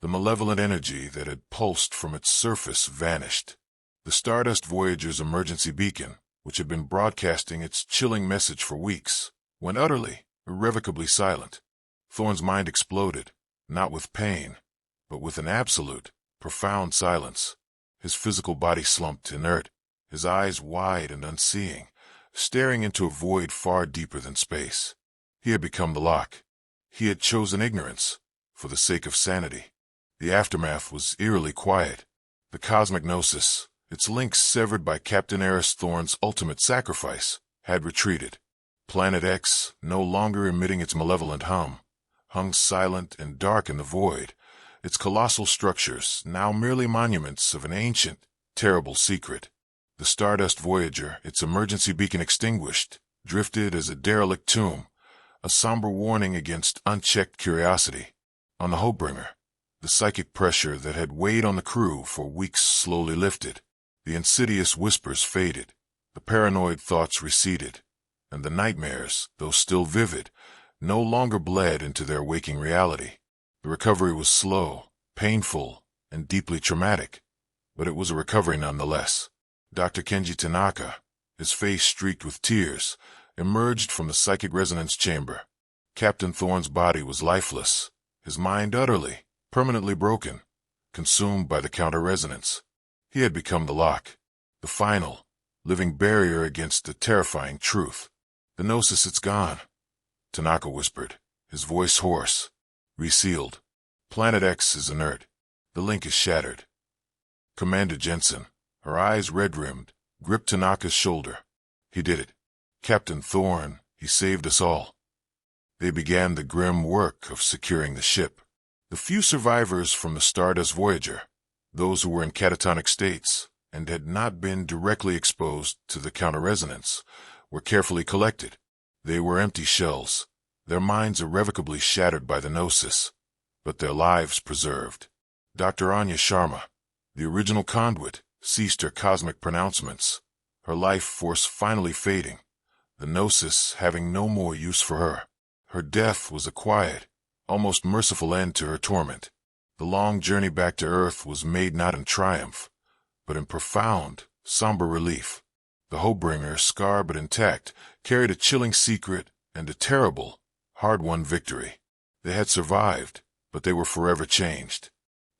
The malevolent energy that had pulsed from its surface vanished. The Stardust Voyager's emergency beacon, which had been broadcasting its chilling message for weeks, went utterly, irrevocably silent. Thorne's mind exploded, not with pain, but with an absolute, profound silence. His physical body slumped inert, his eyes wide and unseeing, staring into a void far deeper than space. He had become the lock. He had chosen ignorance, for the sake of sanity. The aftermath was eerily quiet. The cosmic Gnosis, its links severed by Captain Eris Thorne's ultimate sacrifice, had retreated. Planet X, no longer emitting its malevolent hum, hung silent and dark in the void, its colossal structures now merely monuments of an ancient, terrible secret. The Stardust Voyager, its emergency beacon extinguished, drifted as a derelict tomb, a somber warning against unchecked curiosity. On the Hopebringer, the psychic pressure that had weighed on the crew for weeks slowly lifted. The insidious whispers faded, the paranoid thoughts receded, and the nightmares, though still vivid, no longer bled into their waking reality. The recovery was slow, painful, and deeply traumatic, but it was a recovery nonetheless. Dr. Kenji Tanaka, his face streaked with tears, emerged from the psychic resonance chamber. Captain Thorne's body was lifeless, his mind utterly, permanently broken, consumed by the counter-resonance. He had become the lock, the final, living barrier against the terrifying truth. "The gnosis, it's gone," Tanaka whispered, his voice hoarse. "Resealed. Planet X is inert. The link is shattered." Commander Jensen, her eyes red-rimmed, gripped Tanaka's shoulder. "He did it. Captain Thorne, he saved us all." They began the grim work of securing the ship. The few survivors from the Stardust Voyager, those who were in catatonic states and had not been directly exposed to the counter-resonance, were carefully collected. They were empty shells, their minds irrevocably shattered by the gnosis, but their lives preserved. Dr. Anya Sharma, the original conduit, ceased her cosmic pronouncements, her life force finally fading, the gnosis having no more use for her. Her death was a quiet, almost merciful end to her torment. The long journey back to Earth was made not in triumph, but in profound, somber relief. The Hopebringer, scarred but intact, carried a chilling secret and a terrible, hard-won victory. They had survived, but they were forever changed.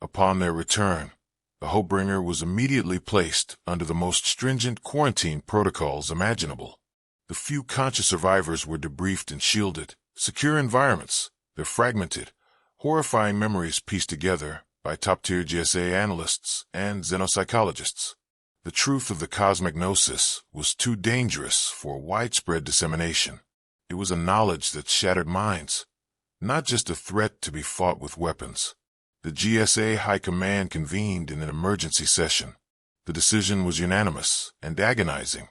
Upon their return, the Hopebringer was immediately placed under the most stringent quarantine protocols imaginable. The few conscious survivors were debriefed in shielded, secure environments, their fragmented, horrifying memories pieced together by top-tier GSA analysts and xenopsychologists. The truth of the cosmic gnosis was too dangerous for widespread dissemination. It was a knowledge that shattered minds, not just a threat to be fought with weapons. The GSA High Command convened in an emergency session. The decision was unanimous and agonizing.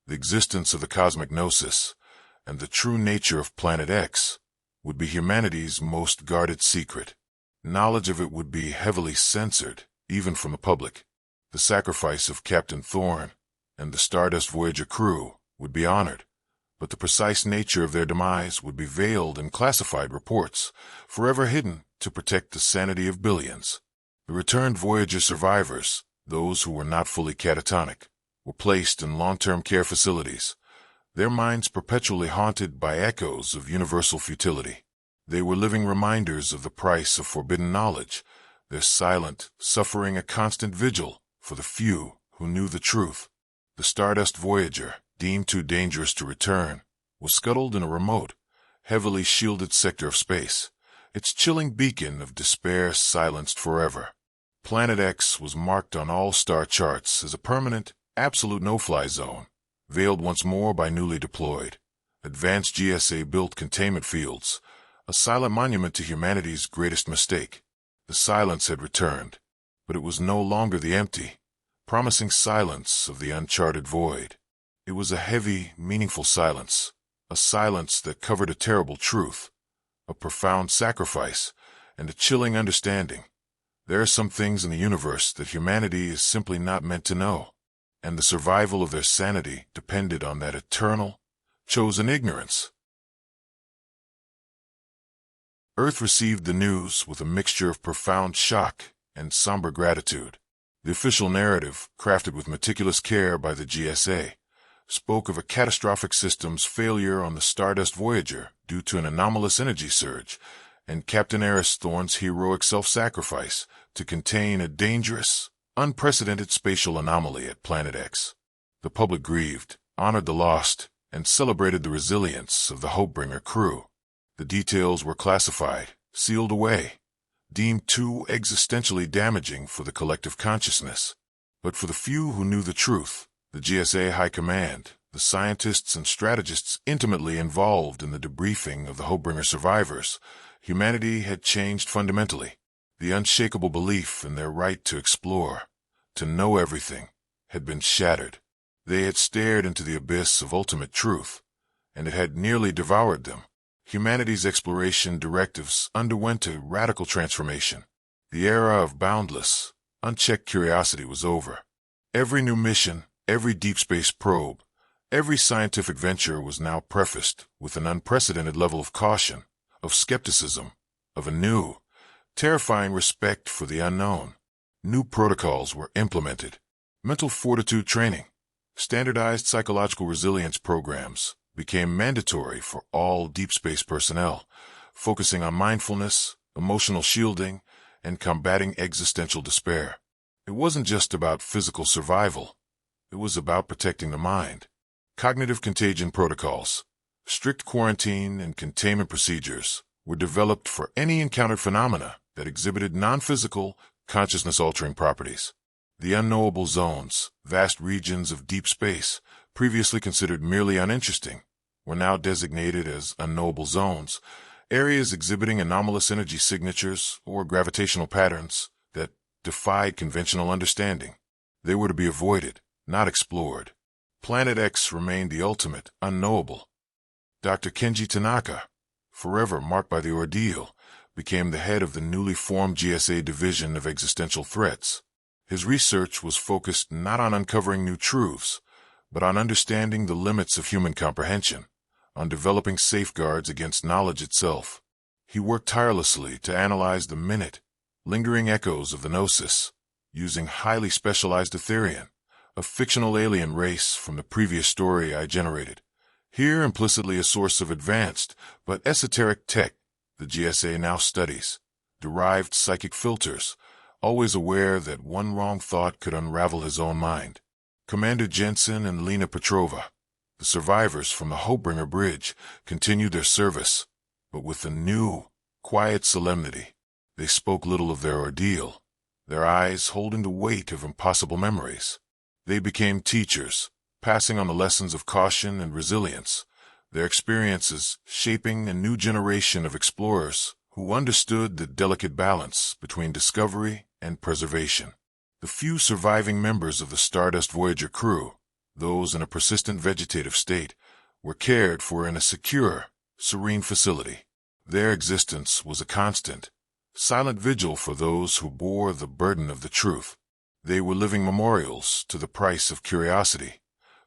The existence of the cosmic gnosis and the true nature of Planet X would be humanity's most guarded secret. Knowledge of it would be heavily censored, even from the public. The sacrifice of Captain Thorne and the Stardust Voyager crew would be honored, but the precise nature of their demise would be veiled in classified reports, forever hidden to protect the sanity of billions. The returned Voyager survivors, those who were not fully catatonic, were placed in long-term care facilities, their minds perpetually haunted by echoes of universal futility. They were living reminders of the price of forbidden knowledge, their silent, suffering a constant vigil for the few who knew the truth. The Stardust Voyager, deemed too dangerous to return, was scuttled in a remote, heavily shielded sector of space, its chilling beacon of despair silenced forever. Planet X was marked on all star charts as a permanent, absolute no-fly zone, veiled once more by newly deployed, advanced GSA-built containment fields, a silent monument to humanity's greatest mistake. The silence had returned, but it was no longer the empty, promising silence of the uncharted void. It was a heavy, meaningful silence, a silence that covered a terrible truth, a profound sacrifice, and a chilling understanding. There are some things in the universe that humanity is simply not meant to know, and the survival of their sanity depended on that eternal, chosen ignorance. Earth received the news with a mixture of profound shock and somber gratitude. The official narrative, crafted with meticulous care by the GSA, spoke of a catastrophic systems failure on the Stardust Voyager due to an anomalous energy surge, and Captain Eris Thorne's heroic self-sacrifice to contain a dangerous, unprecedented spatial anomaly at Planet X. The public grieved, honored the lost, and celebrated the resilience of the Hopebringer crew. The details were classified, sealed away, deemed too existentially damaging for the collective consciousness. But for the few who knew the truth, the GSA High Command, the scientists and strategists intimately involved in the debriefing of the Hopebringer survivors, humanity had changed fundamentally. The unshakable belief in their right to explore, to know everything, had been shattered. They had stared into the abyss of ultimate truth, and it had nearly devoured them. Humanity's exploration directives underwent a radical transformation. The era of boundless, unchecked curiosity was over. Every new mission, every deep space probe, every scientific venture was now prefaced with an unprecedented level of caution, of skepticism, of a new, terrifying respect for the unknown. New protocols were implemented. Mental fortitude training, standardized psychological resilience programs became mandatory for all deep space personnel, focusing on mindfulness, emotional shielding, and combating existential despair. It wasn't just about physical survival. It was about protecting the mind. Cognitive contagion protocols, strict quarantine and containment procedures were developed for any encountered phenomena that exhibited non-physical, consciousness-altering properties. The unknowable zones, vast regions of deep space, previously considered merely uninteresting, were now designated as unknowable zones, areas exhibiting anomalous energy signatures or gravitational patterns that defied conventional understanding. They were to be avoided, not explored. Planet X remained the ultimate unknowable. Dr. Kenji Tanaka, forever marked by the ordeal, became the head of the newly formed GSA Division of Existential Threats. His research was focused not on uncovering new truths, but on understanding the limits of human comprehension, on developing safeguards against knowledge itself. He worked tirelessly to analyze the minute, lingering echoes of the Gnosis, using highly specialized Etherian, a fictional alien race from the previous story I generated. Here implicitly a source of advanced but esoteric tech the GSA now studies, derived psychic filters, always aware that one wrong thought could unravel his own mind. Commander Jensen and Lena Petrova, the survivors from the Hopebringer Bridge, continued their service, but with a new, quiet solemnity. They spoke little of their ordeal, their eyes holding the weight of impossible memories. They became teachers, passing on the lessons of caution and resilience, their experiences shaping a new generation of explorers who understood the delicate balance between discovery and preservation. The few surviving members of the Stardust Voyager crew, those in a persistent vegetative state, were cared for in a secure, serene facility. Their existence was a constant, silent vigil for those who bore the burden of the truth. They were living memorials to the price of curiosity,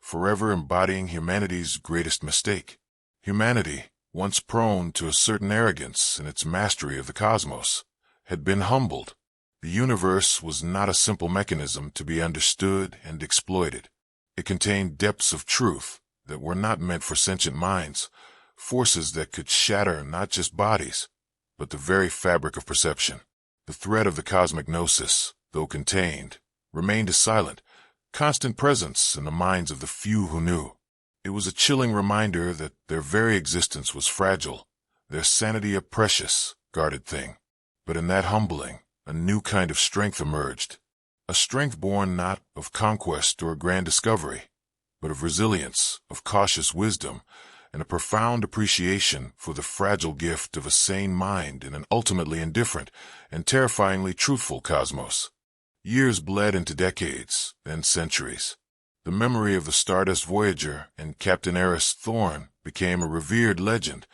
forever embodying humanity's greatest mistake. Humanity, once prone to a certain arrogance in its mastery of the cosmos, had been humbled. The universe was not a simple mechanism to be understood and exploited. It contained depths of truth that were not meant for sentient minds, forces that could shatter not just bodies, but the very fabric of perception. The threat of the cosmic gnosis, though contained, remained a silent, constant presence in the minds of the few who knew. It was a chilling reminder that their very existence was fragile, their sanity a precious, guarded thing. But in that humbling, a new kind of strength emerged, a strength born not of conquest or grand discovery, but of resilience, of cautious wisdom, and a profound appreciation for the fragile gift of a sane mind in an ultimately indifferent and terrifyingly truthful cosmos. Years bled into decades, then centuries. The memory of the Stardust Voyager and Captain Eris Thorne became a revered legend,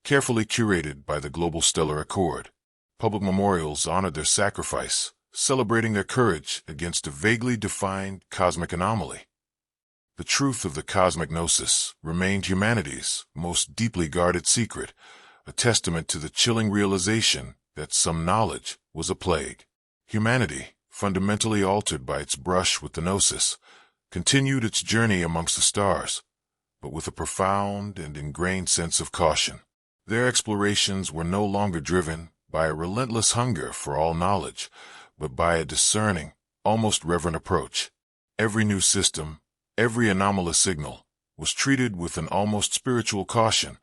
carefully curated by the Global Stellar Accord. Public memorials honored their sacrifice, celebrating their courage against a vaguely defined cosmic anomaly. The truth of the cosmic gnosis remained humanity's most deeply guarded secret, a testament to the chilling realization that some knowledge was a plague. Humanity, fundamentally altered by its brush with the gnosis, continued its journey amongst the stars, but with a profound and ingrained sense of caution. Their explorations were no longer driven by a relentless hunger for all knowledge, but by a discerning, almost reverent approach. Every new system, every anomalous signal, was treated with an almost spiritual caution,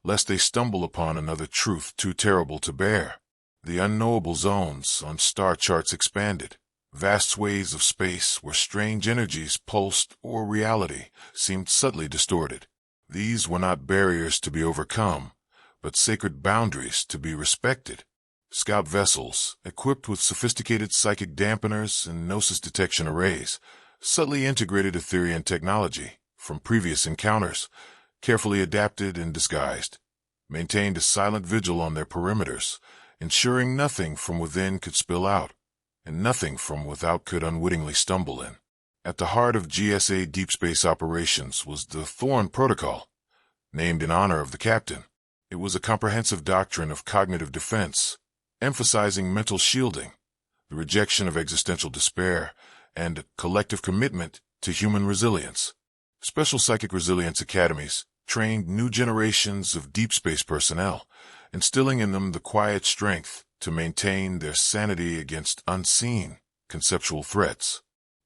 lest they stumble upon another truth too terrible to bear. The unknowable zones on star charts expanded, Vast swathes of space where strange energies pulsed or reality seemed subtly distorted. These were not barriers to be overcome, but sacred boundaries to be respected. Scout vessels, equipped with sophisticated psychic dampeners and gnosis detection arrays, subtly integrated Etherian technology from previous encounters, carefully adapted and disguised, maintained a silent vigil on their perimeters, ensuring nothing from within could spill out, and nothing from without could unwittingly stumble in. At the heart of GSA deep space operations was the Thorn Protocol, named in honor of the captain. It was a comprehensive doctrine of cognitive defense, emphasizing mental shielding, the rejection of existential despair, and collective commitment to human resilience. Special Psychic Resilience Academies trained new generations of deep space personnel, instilling in them the quiet strength to maintain their sanity against unseen conceptual threats.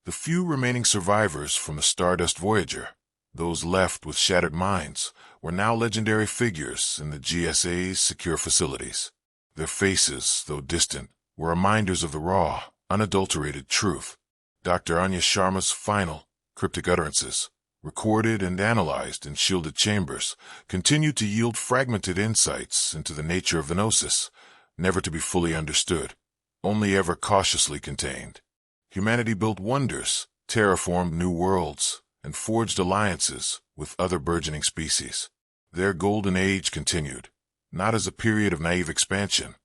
The few remaining survivors from the Stardust Voyager, those left with shattered minds, were now legendary figures in the GSA's secure facilities. Their faces, though distant, were reminders of the raw, unadulterated truth. Dr. Anya Sharma's final, cryptic utterances, recorded and analyzed in shielded chambers, continued to yield fragmented insights into the nature of the Gnosis, never to be fully understood, only ever cautiously contained. Humanity built wonders, terraformed new worlds, and forged alliances with other burgeoning species. Their golden age continued, not as a period of naive expansion,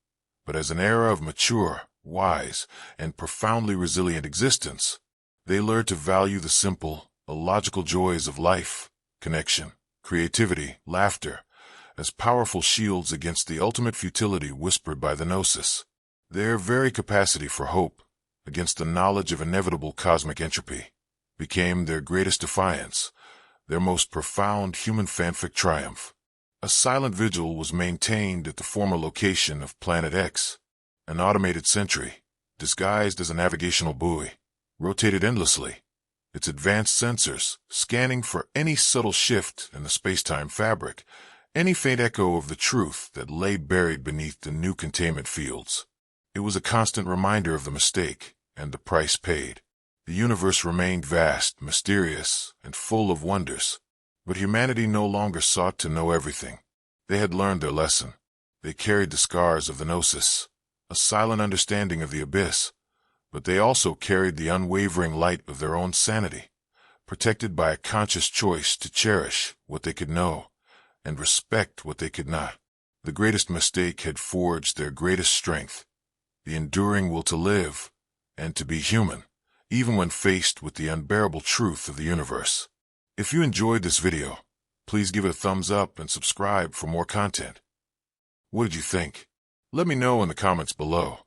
but as an era of mature, wise, and profoundly resilient existence. They learned to value the simple, illogical joys of life, connection, creativity, laughter, as powerful shields against the ultimate futility whispered by the Gnosis. Their very capacity for hope, against the knowledge of inevitable cosmic entropy, became their greatest defiance, their most profound human fanfic triumph. A silent vigil was maintained at the former location of Planet X. An automated sentry, disguised as a navigational buoy, rotated endlessly, its advanced sensors scanning for any subtle shift in the space-time fabric, any faint echo of the truth that lay buried beneath the new containment fields. It was a constant reminder of the mistake and the price paid. The universe remained vast, mysterious, and full of wonders. But humanity no longer sought to know everything. They had learned their lesson. They carried the scars of the Gnosis, a silent understanding of the abyss, but they also carried the unwavering light of their own sanity, protected by a conscious choice to cherish what they could know and respect what they could not. The greatest mistake had forged their greatest strength, the enduring will to live and to be human, even when faced with the unbearable truth of the universe. If you enjoyed this video, please give it a thumbs up and subscribe for more content. What did you think? Let me know in the comments below.